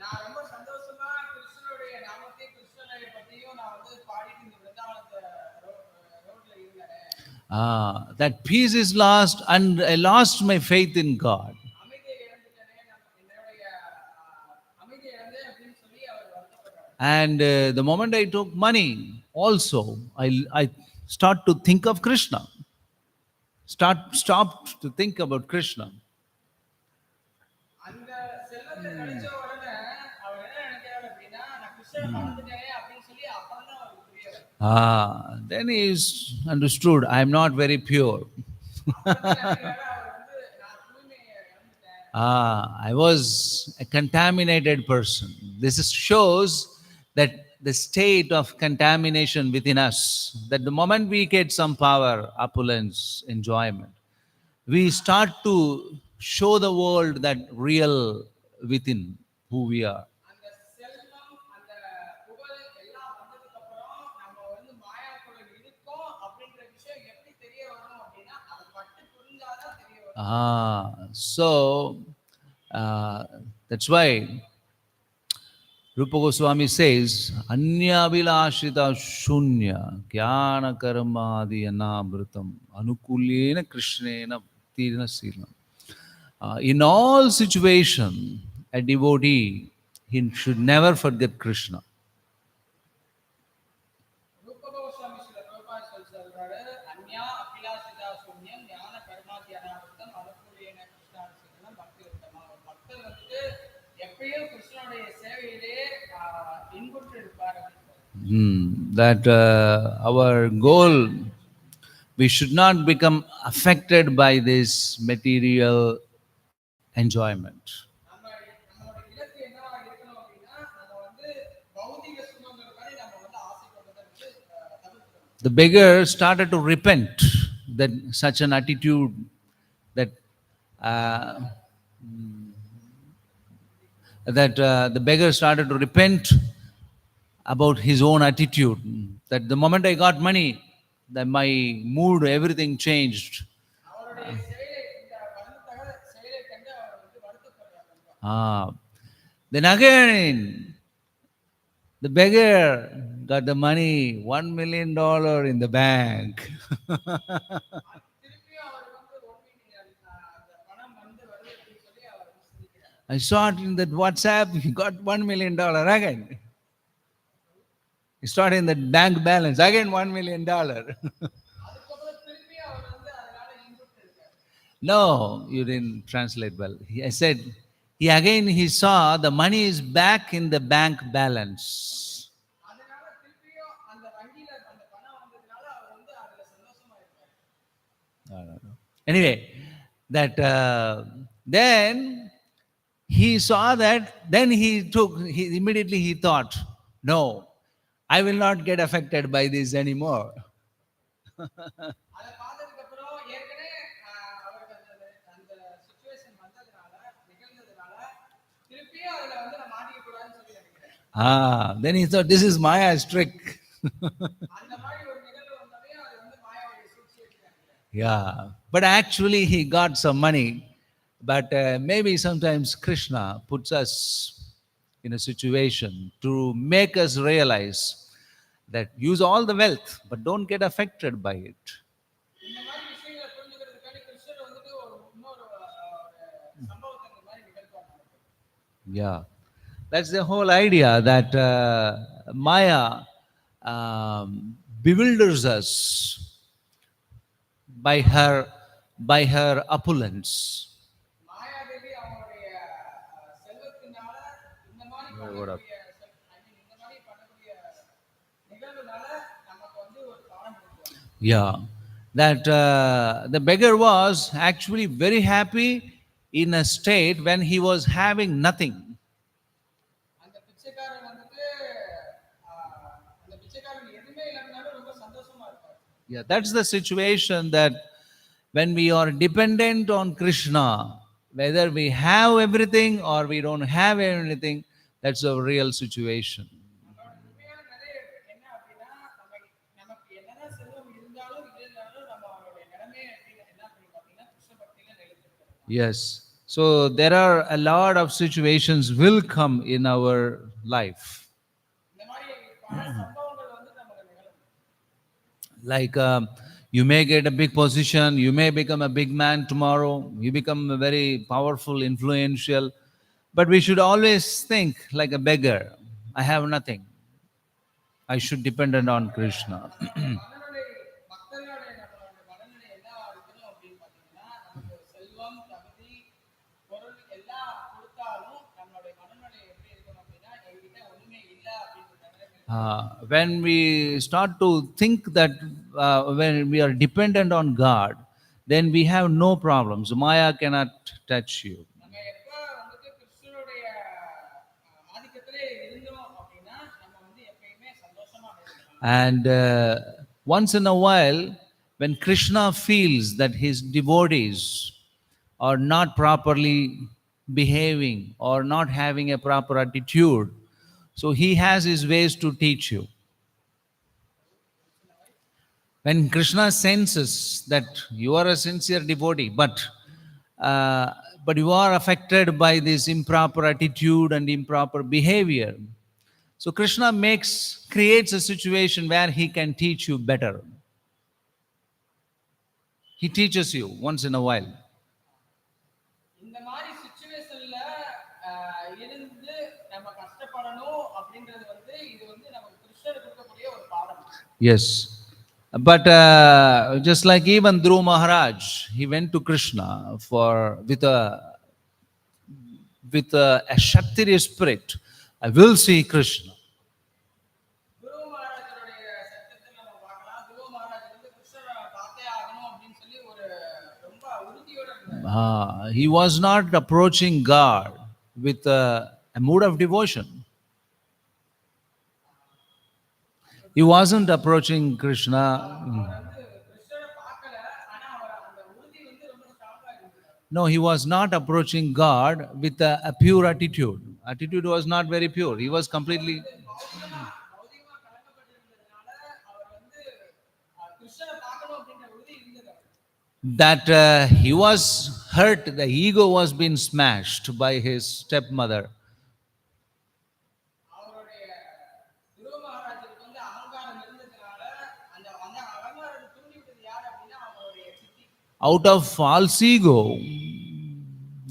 நான் ரொம்ப சந்தோஷமா கிருஷ்ணனுடைய நாமத்தையும் கிருஷ்ணனை பத்தியும் நான் வந்து பாடிட்டு இந்த விருந்தாவனத்தை ரோட்ல இருந்தேன். That peace is lost, and I lost my faith in God. அமைதியை இழந்துட்டேனே, என்னுடைய அமைதியை இழந்தேன் அப்படின்னு சொல்லி அவர் வருத்தப்படுறார். And the moment I took money, also I start to think of Krishna. Stopped to think about Krishna. அந்த செல்வத்தை கிடைச்ச உடனே அவர் என்ன நினைக்கிறார் அப்படின்னா, நான் கிருஷ்ணனை மறந்துட்டேனே அப்படின்னு சொல்லி அப்புறம் தான் அவருக்கு புரிய வருது. Then he understood I am not very pure. அப்புறம் தான் நினைக்கிறாரு, அவர் வந்து நான் தூய்மையை இழந்துட்டேன். I was a contaminated person. Shows that the state of contamination within us, that the moment we get some power, opulence, enjoyment, we start to show the world that real within who we are. அந்த செல்வம், அந்த புகழ் எல்லாம் வந்ததுக்கு அப்புறம் நம்ம வந்து மாயாக்குள்ள இருக்கோம் அப்படின்ற விஷயம் எப்படி தெரிய வரும் அப்படின்னா, அதை பட்டு புரிஞ்சாதான் தெரிய வரும். So that's why Rupa Goswami says, Anyavilashita shunya jnana karmadi anabhritam anukulyena krishnena tirna silam. In all situations, a devotee, he should never forget Krishna. Rupa Goswami Srila Prabhupada சொல்றாரு, அன்யா அபிலாஷிதா சூன்யம் ஞான கர்மாதி அனாவர்த்தம் அனுகூலியன கிருஷ்ணார்ச்சிதம் பக்தி உத்தமா. ஒரு பக்தர் வந்துட்டு எப்பயும் கிருஷ்ணனுடைய சேவையிலே இன்புற்று இருப்பார் அப்படின்னு. That our goal, we should not become affected by this material enjoyment. நம்மளோட இலக்கு என்னவா இருக்கணும் அப்படின்னா, நம்ம வந்து பௌதிக சுகங்கள் மாதிரி நம்ம வந்து ஆசைப்படுறதை வந்து தவிர்க்கணும். The beggar started to repent that such an attitude, that the beggar started to repent about his own attitude, that the moment I got money, that my mood, everything changed. அவருடைய செயலை, இந்த வருந்தத்தக்க செயலை கண்டு அவர் வந்து வருத்தப்படுறார். Then again, the beggar got the money, $1 million in the bank. திருப்பியும் அவர் வந்து அந்த பணம் வந்து வருது அப்படின்னு சொல்லி அவர் சிந்திக்கிறார். I saw it in that WhatsApp, he got $1 million again. He started in the bank balance, again $1 million. அதுக்கப்புறம் திருப்பியும் அவர் வந்து அதனால இன்புற்று இருக்கார். No, you didn't translate well. I said, he saw the money is back in the bank balance. அதனால திருப்பியும் அந்த வங்கியில அந்த பணம் வந்ததுனால அவர் வந்து அதுல சந்தோஷமா இருக்கார். Anyway, that then he saw that, then immediately he thought, no, I will not get affected by this anymore. அதை பார்த்ததுக்கு அப்புறம் ஏற்கனவே அவருக்கு அந்த சிச்சுவேஷன் வந்ததுனால, நிகழ்ந்ததுனால திருப்பியும் அதுல வந்து நான் மாட்டிக்க கூடாதுன்னு சொல்லி நினைக்கிறேன். Then he thought, this is Maya's trick. அந்த மாதிரி ஒரு நிகழ்வு வந்ததே அது வந்து மாயாவுடைய சூழ்ச்சி நினைக்கிறேன். Yeah, but actually he got some money. But maybe sometimes Krishna puts us in a situation to make us realize that use all the wealth, but don't get affected by it. இந்த மாதிரி விஷயங்களை புரிஞ்சுக்கிறதுக்காண்டி கிருஷ்ணர் வந்துட்டு இன்னொரு சம்பவத்தை இந்த மாதிரி நிகழ்த்துவாங்க. Yeah, that's the whole idea, that Maya bewilders us by her opulence. Mayadevi அவங்களுடைய செல்வத்தினால இந்த மாதிரி பண்ணக்கூடிய I mean, இந்த மாதிரி பண்ணக்கூடிய நிகழ்வுனால நமக்கு வந்து ஒரு பாடம் கொடுக்குறாங்க. Yeah, that the beggar was actually very happy in a state when he was having nothing. அந்த பிச்சைக்காரன் வந்துட்டு அந்த பிச்சைக்காரன் எதுவுமே இல்லைனாலும் ரொம்ப சந்தோஷமா இருப்பார். Yeah, that's the situation that when we are dependent on Krishna, whether we have everything or we don't have anything, that's a real situation. நம்ம உண்மையான நிலை என்ன அப்படின்னா நமக்கு என்னதான் செல்வம் இருந்தாலும் இல்லைனாலும் நம்ம அவருடைய நிலைமையை என்ன பண்ணி பார்த்தீங்கன்னா கிருஷ்ண பக்தியில நிலைத்திருக்கிறோம். Yes. So there are a lot of situations will come in our life. இந்த மாதிரி பல சம்பவங்கள் வந்து நமக்கு நிகழும். Like you may get a big position, you may become a big man tomorrow, you become a very powerful, influential, but we should always think like a beggar. I have nothing. I should depend on Krishna. மனநிலை மக்களுடைய நம்மளுடைய மனநிலை என்ன இருக்கணும் அப்படின்னு பார்த்தீங்கன்னா நமக்கு செல்வம் தகுதி பொருள் எல்லாம் கொடுத்தாலும் நம்மளுடைய மனநிலை எப்படி இருக்கணும் அப்படின்னா என்கிட்ட ஒண்ணுமே இல்லை அப்படின்ற நிலைமை. When we start to think that when we are dependent on God, then we have no problems. Maya cannot touch you. நம்ம எப்ப வந்துட்டு கிருஷ்ணனுடைய ஆதிக்கத்திலே இருந்தோம் அப்படின்னா நம்ம வந்து எப்பயுமே சந்தோஷமா இருக்கலாம். And once in a while, when Krishna feels that his devotees are not properly behaving or not having a proper attitude, so he has his ways to teach you. When Krishna senses that you are a sincere devotee, but you are affected by this improper attitude and improper behavior, so Krishna creates a situation where he can teach you better. He teaches you once in a while. இந்த மாதிரி சிச்சுவேஷன்ல இருந்து நம்ம கஷ்டப்படணும் அப்படின்றது வந்து இது வந்து நமக்கு கிருஷ்ணர் கொடுக்கக்கூடிய ஒரு பாடம். Yes. But just like even Dhruva Maharaj, he went to Krishna with a Kshatriya spirit. I will see Krishna. துருவ மகாராஜருடைய சட்டத்தில் நம்ம பார்க்கலாம். துருவ மகாராஜ் வந்து கிருஷ்ணரை பார்த்தே ஆகணும் அப்படின்னு சொல்லி ஒரு ரொம்ப உறுதியோட இருந்தார். He was not approaching God with a mood of devotion. He wasn't approaching Krishna. கிருஷ்ணரை பார்க்கல, ஆனா அவர் அந்த உறுதி வந்து ரொம்ப ஸ்ட்ராங்கா இருந்தது. No, he was not approaching God with a pure attitude. Attitude was not very pure. He was completely. பௌதிகமா கலக்கப்பட்டிருந்ததுனால அவர் வந்து கிருஷ்ணரை பார்க்கணும் அப்படின்ற உறுதி இருந்தது. That he was hurt, the ego was being smashed by his stepmother. அவருடைய துருவ மகாராஜருக்கு வந்து அகங்காரம் இருந்ததுனால அந்த அந்த அகங்காரத்தை தூண்டிவிட்டது யார் அப்படின்னா அவருடைய சித்தி. Out of false ego,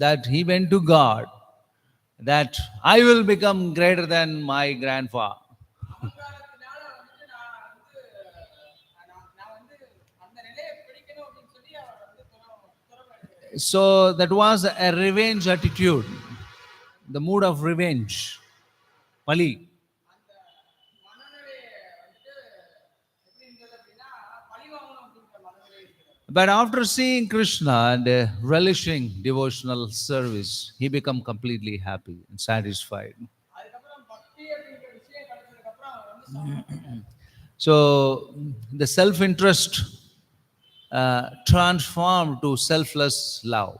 that he went to God, that I will become greater than my grandfather. அகங்காரத்தினால வந்துட்டு நான் வந்து அந்த நிலையை பிடிக்கணும் அப்படின்னு சொல்லி அவர் வந்து துறவு. So that was a revenge attitude, the mood of revenge. Pali. அந்த மனநிலை வந்துட்டு எப்படி இருந்தது அப்படின்னா பழி வாங்கணும் அப்படின்ற மனநிலை இருக்கிறது. But after seeing Krishna and relishing devotional service, he became completely happy and satisfied. அதுக்கப்புறம் பக்தி அப்படின்ற விஷயம் கிடைச்சதுக்கு அப்புறம் அவர் வந்து சந்தோஷப்பட்டார். So the self-interest transformed to selfless love.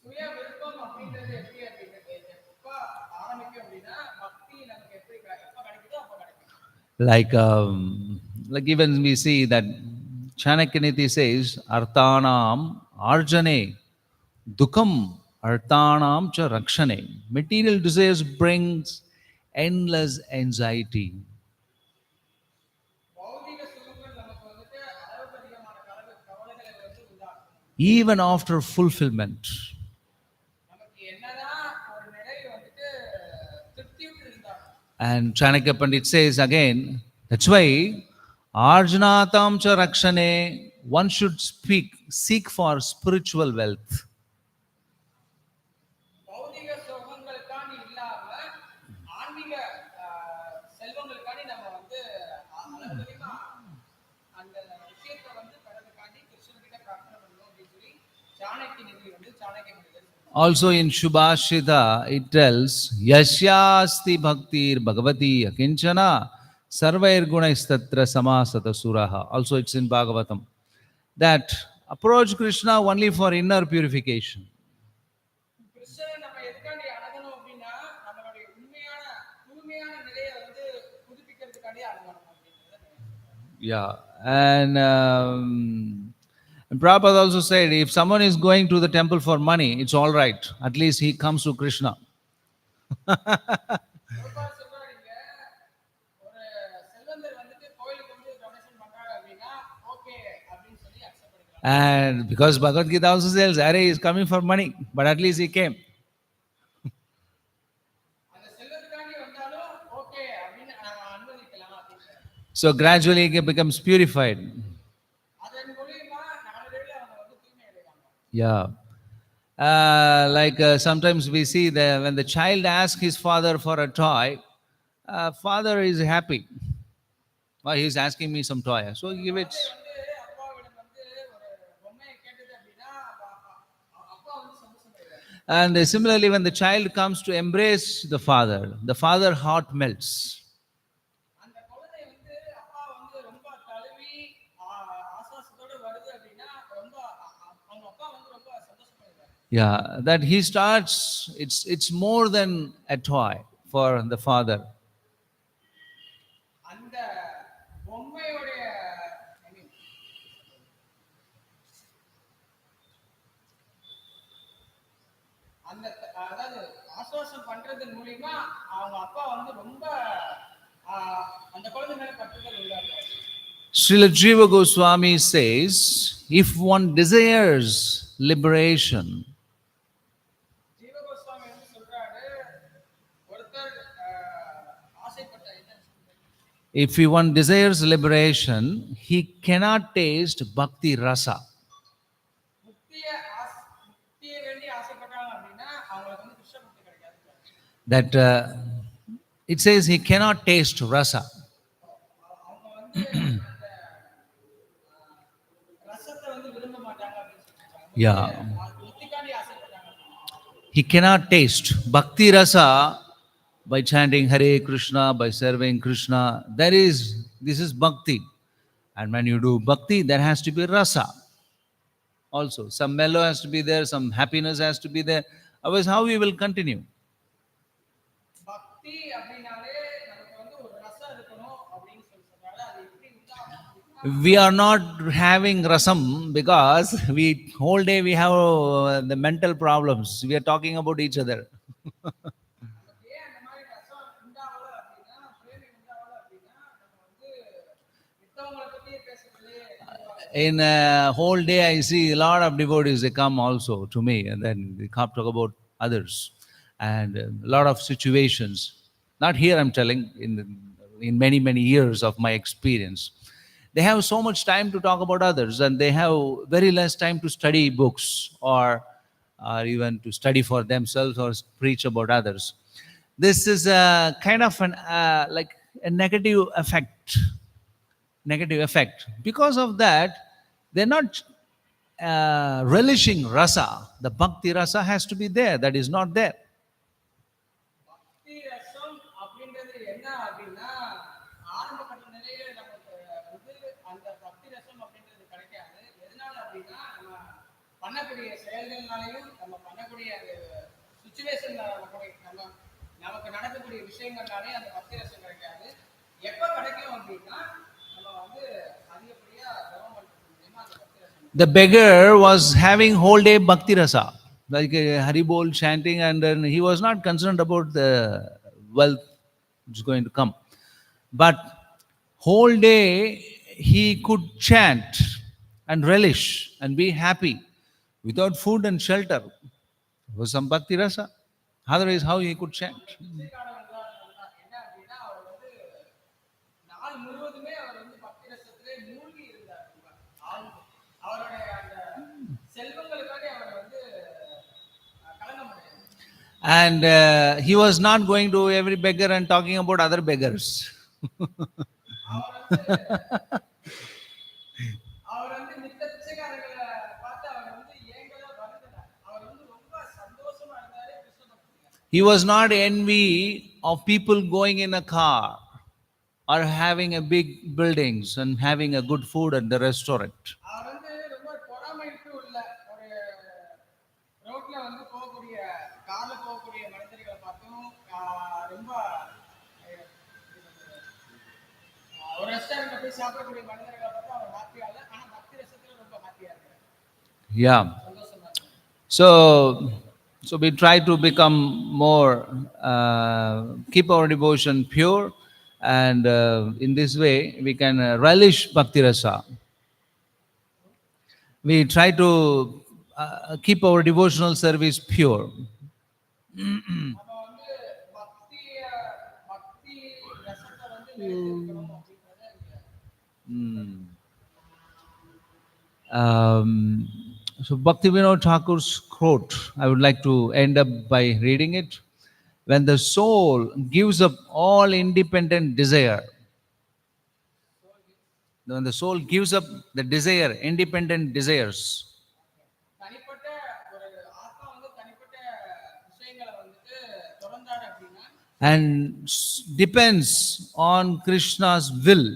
சுய விருப்பம் அப்படின்றது எப்படி அப்படின்றது எப்ப ஆரம்பிக்கும் அப்படின்னா பக்தி நமக்கு எப்படி எப்ப கிடைக்குதோ அப்ப கிடைக்கும். Like even we see that Chanakyaniti says, Arthanam arjane dukam arthanam cha rakshane. Material desires brings endless anxiety. பௌதிக சுகங்கள் நமக்கு வந்துட்டு அளவுக்கு அதிகமான கவலைகளை வந்து உண்டாக்கும். Even after fulfillment. நமக்கு என்னதான் ஒரு நிலை வந்துட்டு And Chanakya Pandit says again, that's why Arjanatam cha rakshane, one should seek for spiritual wealth. பௌதிக சுகங்களுக்காண்டி இல்லாம ஆன்மீக செல்வங்களுக்காண்டி நம்ம வந்து அளவுக்கு அதிகமா அந்த விஷயத்தை வந்து கடவுளுக்காண்டி கிருஷ்ணர்கிட்ட பிரார்த்தனை பண்ணணும் அப்படின்னு சொல்லி சாணக்கிய நிதி வந்து சாணக்கிய நிதிகள் Also in Shubhashita, it tells, Yasyasti bhaktir bhagavati akinchana sarvair gunaistatra samasata suraha. Also it's in Bhāgavatam. That approach Krishna only for inner purification. கிருஷ்ணரை நம்ம எதுக்காண்டி அணுகணும் அப்படின்னா நம்மளுடைய உண்மையான தூய்மையான நிலையை வந்து புதுப்பிக்கிறதுக்காண்டி அணுகணும் அப்படிங்கிறத Yeah. And Prabhupada also said, if someone is going to the temple for money, it's all right. At least he comes to Krishna. Prabhupad சொல்றாரு இங்க ஒரு செல்வந்தர் வந்துட்டு கோயிலுக்கு வந்து டொனேஷன் பண்றாங்க அப்படின்னா ஓகே அப்படின்னு சொல்லி அக்செப்ட் பண்ணிக்கலாம் And because Bhagavad Gita also says, Arey is coming for money, but at least he came. அந்த செல்வத்துக்காண்டி வந்தாலும் ஓகே அப்படின்னு அனுமதிக்கலாம் அப்படின்னு So gradually he becomes purified. அதன் மூலியமா நாளடைவில் அவங்க வந்து தூய்மை அடைவாங்க Yeah. Sometimes we see that when the child asks his father for a toy, father is happy. Why he is asking me some toy? So give it. வந்து அப்பாவிடம் வந்து ஒரு பொம்மையை கேட்டது அப்படின்னா அப்பா வந்து சந்தோஷப்படுவார் And similarly, when the child comes to embrace the father heart melts. அந்த குழந்தை வந்து அப்பா வந்து ரொம்ப தழுவி ஆசாசத்தோட வருது அப்படின்னா ரொம்ப அவங்க அப்பா வந்து ரொம்ப சந்தோஷப்படுவார் Yeah, that he starts. It's more than a toy for the father. அந்த பொம்மையுடைய I mean, அந்த அதாவது ஆசுவாசம் பண்றதன் மூலியமா அவங்க அப்பா வந்து ரொம்ப அந்த குழந்தை மேல பற்றுதல் உண்டாக்குவார் Srila Jiva Goswami says, if one desires liberation, Jiva Goswami வந்து சொல்றாரு ஒருத்தர் ஆசைப்பட்ட என்ன if one desires liberation, he cannot taste bhakti rasa. முக்தியை வேண்டி ஆசைப்பட்டாங்க அப்படின்னா அவங்களுக்கு வந்து கிருஷ்ண முக்தி கிடைக்காது That it says he cannot taste rasa. அவங்க வந்து அந்த ரசத்தை வந்து விரும்ப மாட்டாங்க அப்படின்னு சொல்றாங்க Yeah. முக்திக்காண்டி ஆசைப்பட்டாங்க He cannot taste bhakti rasa by chanting Hare Krishna, by serving Krishna. This is bhakti. And when you do bhakti, there has to be rasa. Also, some mellow has to be there, some happiness has to be there. Otherwise, how we will continue? பக்தி அப்படின்னாலே நமக்கு வந்து ஒரு ரசம் இருக்கணும் அப்படின்னு சொல்றாங்க அது எப்படி உண்டாகும் We are not having rasam because whole day we have the mental problems. We are talking about each other. நமக்கு ஏன் அந்த மாதிரி ரசம் உண்டாகல அப்படின்னா பிரேமை உண்டாகல அப்படின்னா நம்ம வந்து மித்தவங்களை பத்தியே பேசுறது In a whole day, I see a lot of devotees, they come also to me and then they come talk about others and a lot of situations. Not here, I'm telling, in many, many years of my experience. They have so much time to talk about others and they have very less time to study books or even to study for themselves or preach about others. This is a kind of like a negative effect. Because of that, they're not relishing rasa. The bhakti rasa has to be there. That is not there. பக்தி ரசம் அப்படின்றது என்ன அப்படின்னா ஆரம்ப கட்ட நிலையில நமக்கு வந்து அந்த பக்தி ரசம் அப்படின்றது கிடைக்காது எதனால அப்படின்னா நம்ம பண்ணக்கூடிய செயல்கள்னாலையும் நம்ம பண்ணக்கூடிய சுச்சுவேஷன் நமக்கு நடக்கக்கூடிய விஷயங்கள்னாலே அந்த பக்தி ரசம் கிடைக்காது எப்ப கிடைக்கும் அப்படின்னா நம்ம வந்து அதிகப்படியா தவம் பண்றது மூலியமா அந்த பக்தி ரசம் The beggar was having whole day bhakti rasa, like Haribol chanting, and then he was not concerned about the wealth which is going to come. But whole day he could chant and relish and be happy without food and shelter. It was some bhakti rasa. Otherwise, how he could chant? பிச்சைக்காரன் என்ன அப்படின்னா மூழ்கி இருந்தார். ஆழ்ந்து. அவருடைய அந்த செல்வங்களுக்காக அவர் வந்து கலங்கம் அடைந்தார். And he was not going to every beggar and talking about other beggars. அவர் வந்து மித்த பிச்சைக்காரர்களை பார்த்து அவர் வந்து ஏங்கல வருந்தினார். அவர் வந்து ரொம்ப சந்தோஷமா இருந்தாரு கிருஷ்ண பக்தியில. He was not envy of people going in a car or having a big buildings and having a good food at the restaurant. அவர் வந்து ரொம்ப பொறாமைக்கு உள்ள ஒரு ரோட்ல வந்து போகக்கூடிய கார்ல போகக்கூடிய மனிதர்களை பார்த்தும் ரொம்ப ஒரு ரெஸ்டாரண்ட்ல போய் சாப்பிடக்கூடிய மனிதர்களை பார்த்து அவர் ஹாப்பியா இல்ல, ஆனா பக்தி ரசத்துல ரொம்ப ஹாப்பியா இருக்காரு. Yeah. சந்தோஷமா இருக்காரு. So we try to become more, keep our devotion pure, and in this way we can relish bhakti rasa. We try to keep our devotional service pure. நம்ம வந்து பக்தி ரசத்தை வந்து நிலைத்திருக்கணும் அப்படின்றத So Bhaktivinoda Thakur's quote, I would like to end up by reading it. When the soul gives up all independent desire, when the soul gives up the desire, independent desires, தனிப்பட்ட ஒரு ஆத்மா வந்து தனிப்பட்ட விஷயங்களை வந்துட்டு தொடர்ந்தாரு அப்படின்னா and depends on Krishna's will,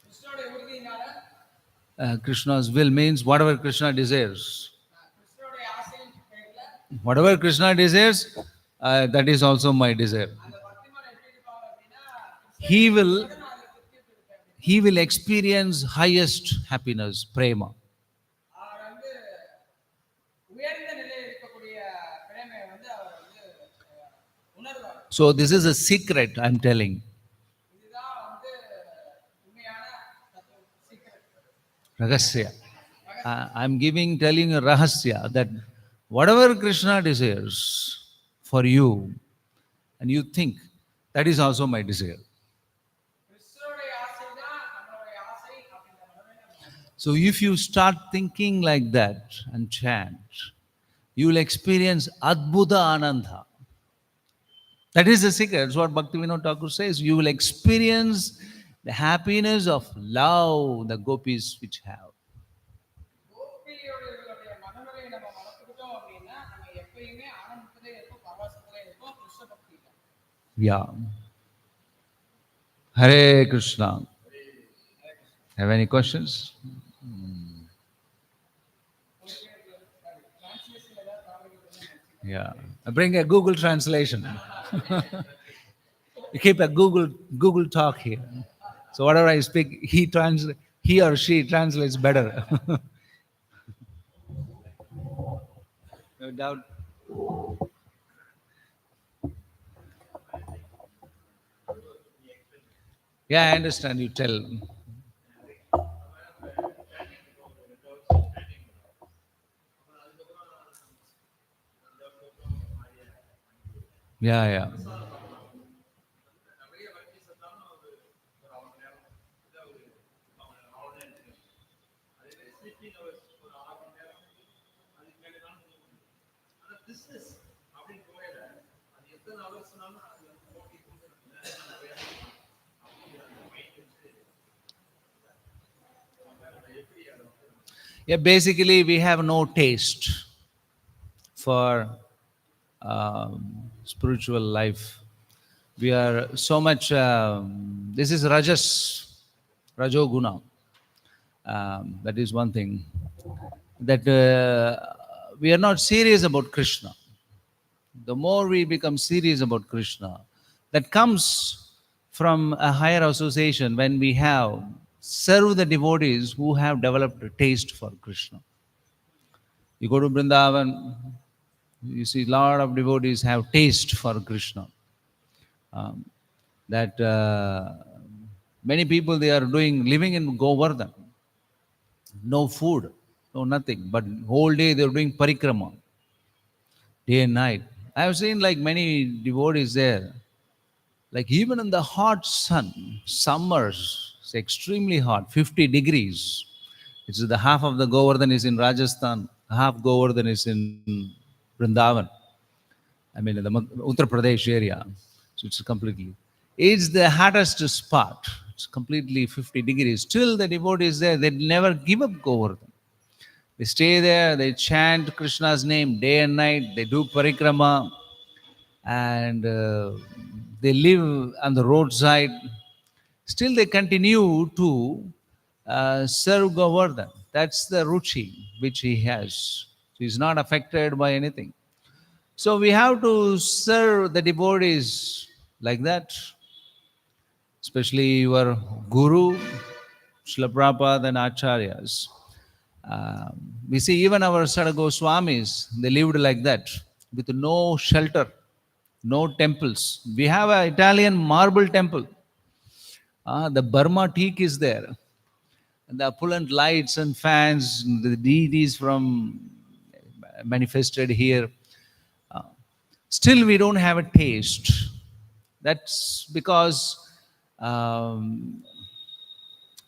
கிருஷ்ணனுடைய உறுதியினால Krishna's will means whatever Krishna desires. கிருஷ்ணனுடைய ஆசையின் பேர்ல Whatever Krishna desires, that is also my desire. அந்த பக்திமான் எப்படி இருப்பாங்க அப்படின்னா He will experience highest happiness, prema. அவர் வந்து உயர்ந்த நிலையில் இருக்கக்கூடிய பிரேமையை வந்து அவர் வந்து உணர்வார். So this is a secret I'm telling. இதுதான் வந்து உண்மையான சீக்கிரம். Rahasya. I'm telling you rahasya, that whatever Krishna desires for you, and you think that is also my desire. கிருஷ்ணனுடைய ஆசை தான் நம்மளுடைய ஆசை அப்படின்ற மாதிரி. So if you start thinking like that and chant, you will experience adbhuta ananda. That is the secret. That's what Bhaktivinoda Thakur says. You will experience the happiness of love the gopis which have. கோபியோடைய மனநிலையை நம்ம வளர்த்துக்கிட்டோம் அப்படின்னா நம்ம எப்பயுமே ஆனந்தத்திலே இருப்போம், பரவசத்திலே இருப்போம், கிருஷ்ண பக்தியில. Yeah. Hare Krishna. Have any questions? Yeah. Bring a Google translation. You keep a Google talk here. So whatever I speak, he or she translates better. No doubt. Yeah, I understand. You tell. Yeah, yeah. Yeah, basically we have no taste for spiritual life. We are so much, this is rajoguna. That is one thing. That we are not serious about Krishna. The more we become serious about Krishna, that comes from a higher association when we have served the devotees who have developed a taste for Krishna. You go to Vrindavan, you see a lot of devotees have taste for Krishna. Many people, they are living in Govardhan. No food, no nothing, but whole day they are doing parikrama, day and night. I have seen like many devotees there, Like even in the hot sun, summers, it's extremely hot, 50 degrees. It's the half of the Govardhan is in Rajasthan, half Govardhan is in Vrindavan. I mean, in the Uttar Pradesh area. So it's completely. It's the hottest spot. It's completely 50 degrees. Still, the devotees there, they never give up Govardhan. They stay there, they chant Krishna's name day and night, they do parikrama, and they live on the roadside. Still, they continue to serve Govardhan. That's the ruchi which he has. He's not affected by anything. So we have to serve the devotees like that, especially your Guru, Srila Prabhupada and Acharyas. We see even our Sada Goswamis, they lived like that, with no shelter, no temples. We have an Italian marble temple. The Burma teak is there. And the opulent lights and fans, the deities from manifested here. Uh, Still, we don't have a taste. That's because um,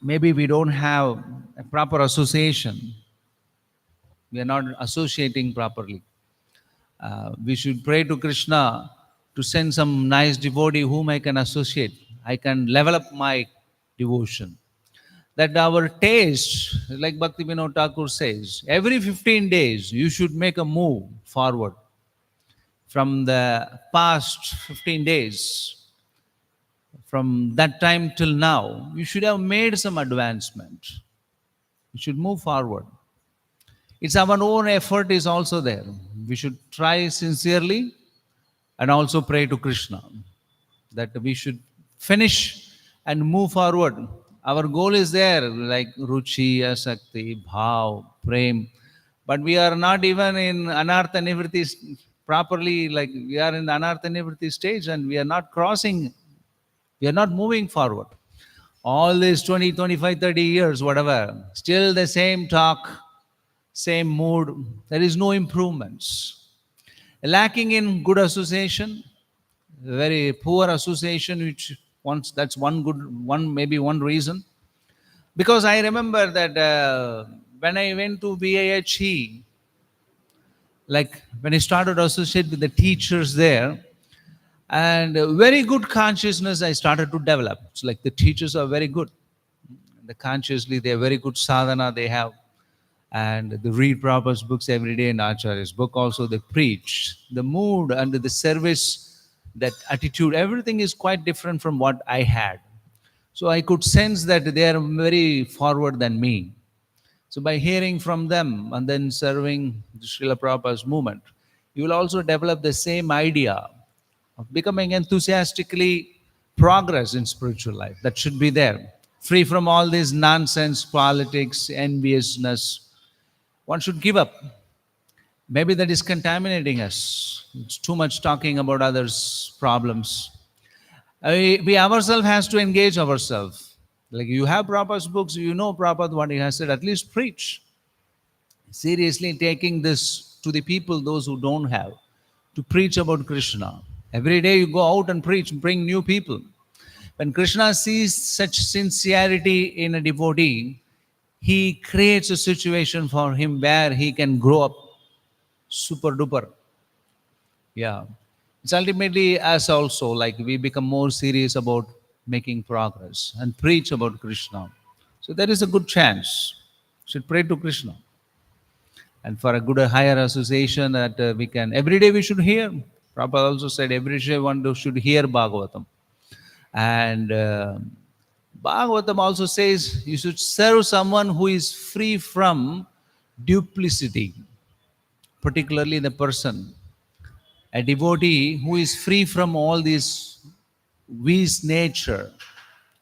maybe we don't have a proper association. We are not associating properly. We should pray to Krishna to send some nice devotee whom I can associate. I can level up my devotion. That our taste, like Bhakti Vinod Thakur says, every 15 days you should make a move forward. From the past 15 days, from that time till now, you should have made some advancement. You should move forward. It's our own effort is also there. We should try sincerely and also pray to Krishna that we should finish and move forward. Our goal is there, like Ruchi, Asakti, Bhav, Prem. But we are not even in Anartha Nivritti properly, like we are in the Anartha Nivritti stage and we are not crossing, we are not moving forward. All these 20, 25, 30 years, whatever, still the same talk, same mood. There is no improvements. Lacking in good association, very poor association, which once that's one good one, maybe one reason. Because I remember that when I went to BAHE, like when I started to associate with the teachers there, and very good consciousness I started to develop. It's like the teachers are very good. The consciously, they are very good sadhana they have. And they read Prabhupada's books every day in Acharya's book also they preach. The mood and the service, that attitude, everything is quite different from what I had. So I could sense that they are very forward than me. So by hearing from them and then serving the Srila Prabhupada's movement, you will also develop the same idea of becoming enthusiastically progress in spiritual life. That should be there. Free from all this nonsense, politics, enviousness. One should give up. Maybe that is contaminating us. It's too much talking about others' problems. We ourselves has to engage ourselves. Like you have Prabhupada's books, you know Prabhupada what he has said, at least preach. Seriously taking this to the people, those who don't have, to preach about Krishna. Every day you go out and preach, bring new people. When Krishna sees such sincerity in a devotee, he creates a situation for him where he can grow up super duper. Yeah. It's ultimately us also, like we become more serious about making progress and preach about Krishna. So there is a good chance. Should pray to Krishna. And for a good higher association that we can, every day we should hear. Prabhupada also said every day one should hear Bhagavatam. And Bhagavatam also says you should serve someone who is free from duplicity, particularly the person, a devotee who is free from all this vice nature.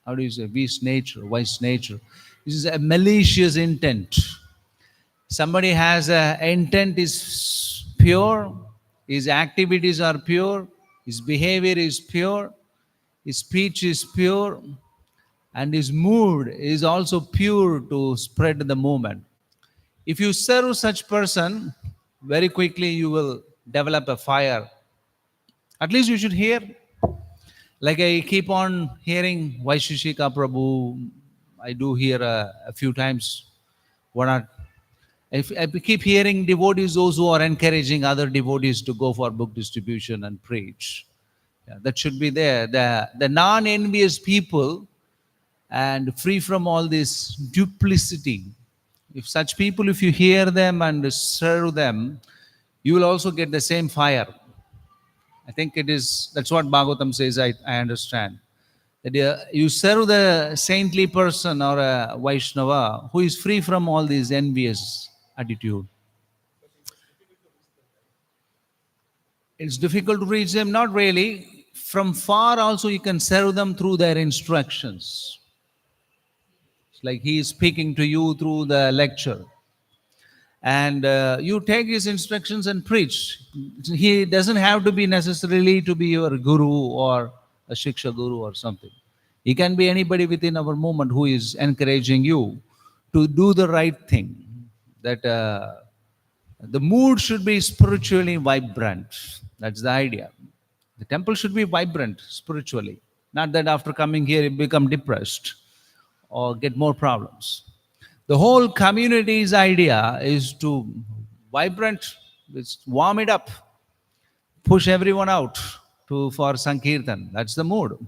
How do you say vice nature, vice nature? This is a malicious intent. Somebody has a intent is pure, his activities are pure, his behavior is pure, his speech is pure, and his mood is also pure to spread the movement. If you serve such person, very quickly you will develop a fire. At least you should hear. Like I keep on hearing H.G.Kamalakanta prabhu, I do hear a few times. One or if I keep hearing devotees, those who are encouraging other devotees to go for book distribution and preach. Yeah, that should be there. The non-envious people and free from all this duplicity. If such people, if you hear them and serve them, you will also get the same fire. I think it is, that's what Bhagavatam says, I understand. That you serve the saintly person or a Vaishnava who is free from all this envious attitude. It's difficult to reach them, not really. From far also you can serve them through their instructions. It's like he is speaking to you through the lecture. And you take his instructions and preach. He doesn't have to be necessarily to be your guru or a shiksha guru or something. He can be anybody within our movement who is encouraging you to do the right thing. That the mood should be spiritually vibrant. That's the idea. The temple should be vibrant spiritually. Not that after coming here you become depressed or get more problems. The whole community's idea is to vibrant, it's warm it up, push everyone out to for Sankirtan. That's the mood.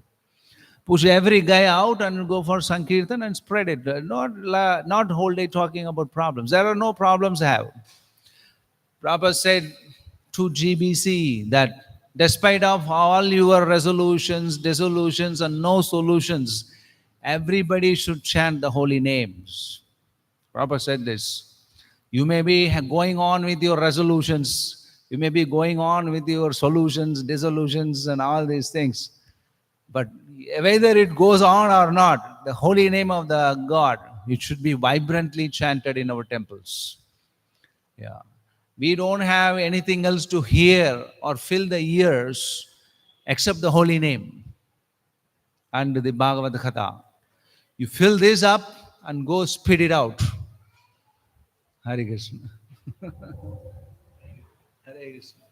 Push every guy out and go for Sankirtan and spread it. Not whole day talking about problems. There are no problems to have. Prabhupada said to GBC that despite of all your resolutions, dissolutions, and no solutions, everybody should chant the holy names. Prabhupada said this. You may be going on with your resolutions, you may be going on with your solutions, dissolutions, and all these things. But whether it goes on or not, the holy name of the God, it should be vibrantly chanted in our temples. Yeah. We don't have anything else to hear or fill the ears except the holy name and the Bhagavata Katha. You fill this up and go spit it out. Hare Krishna. Hare Krishna.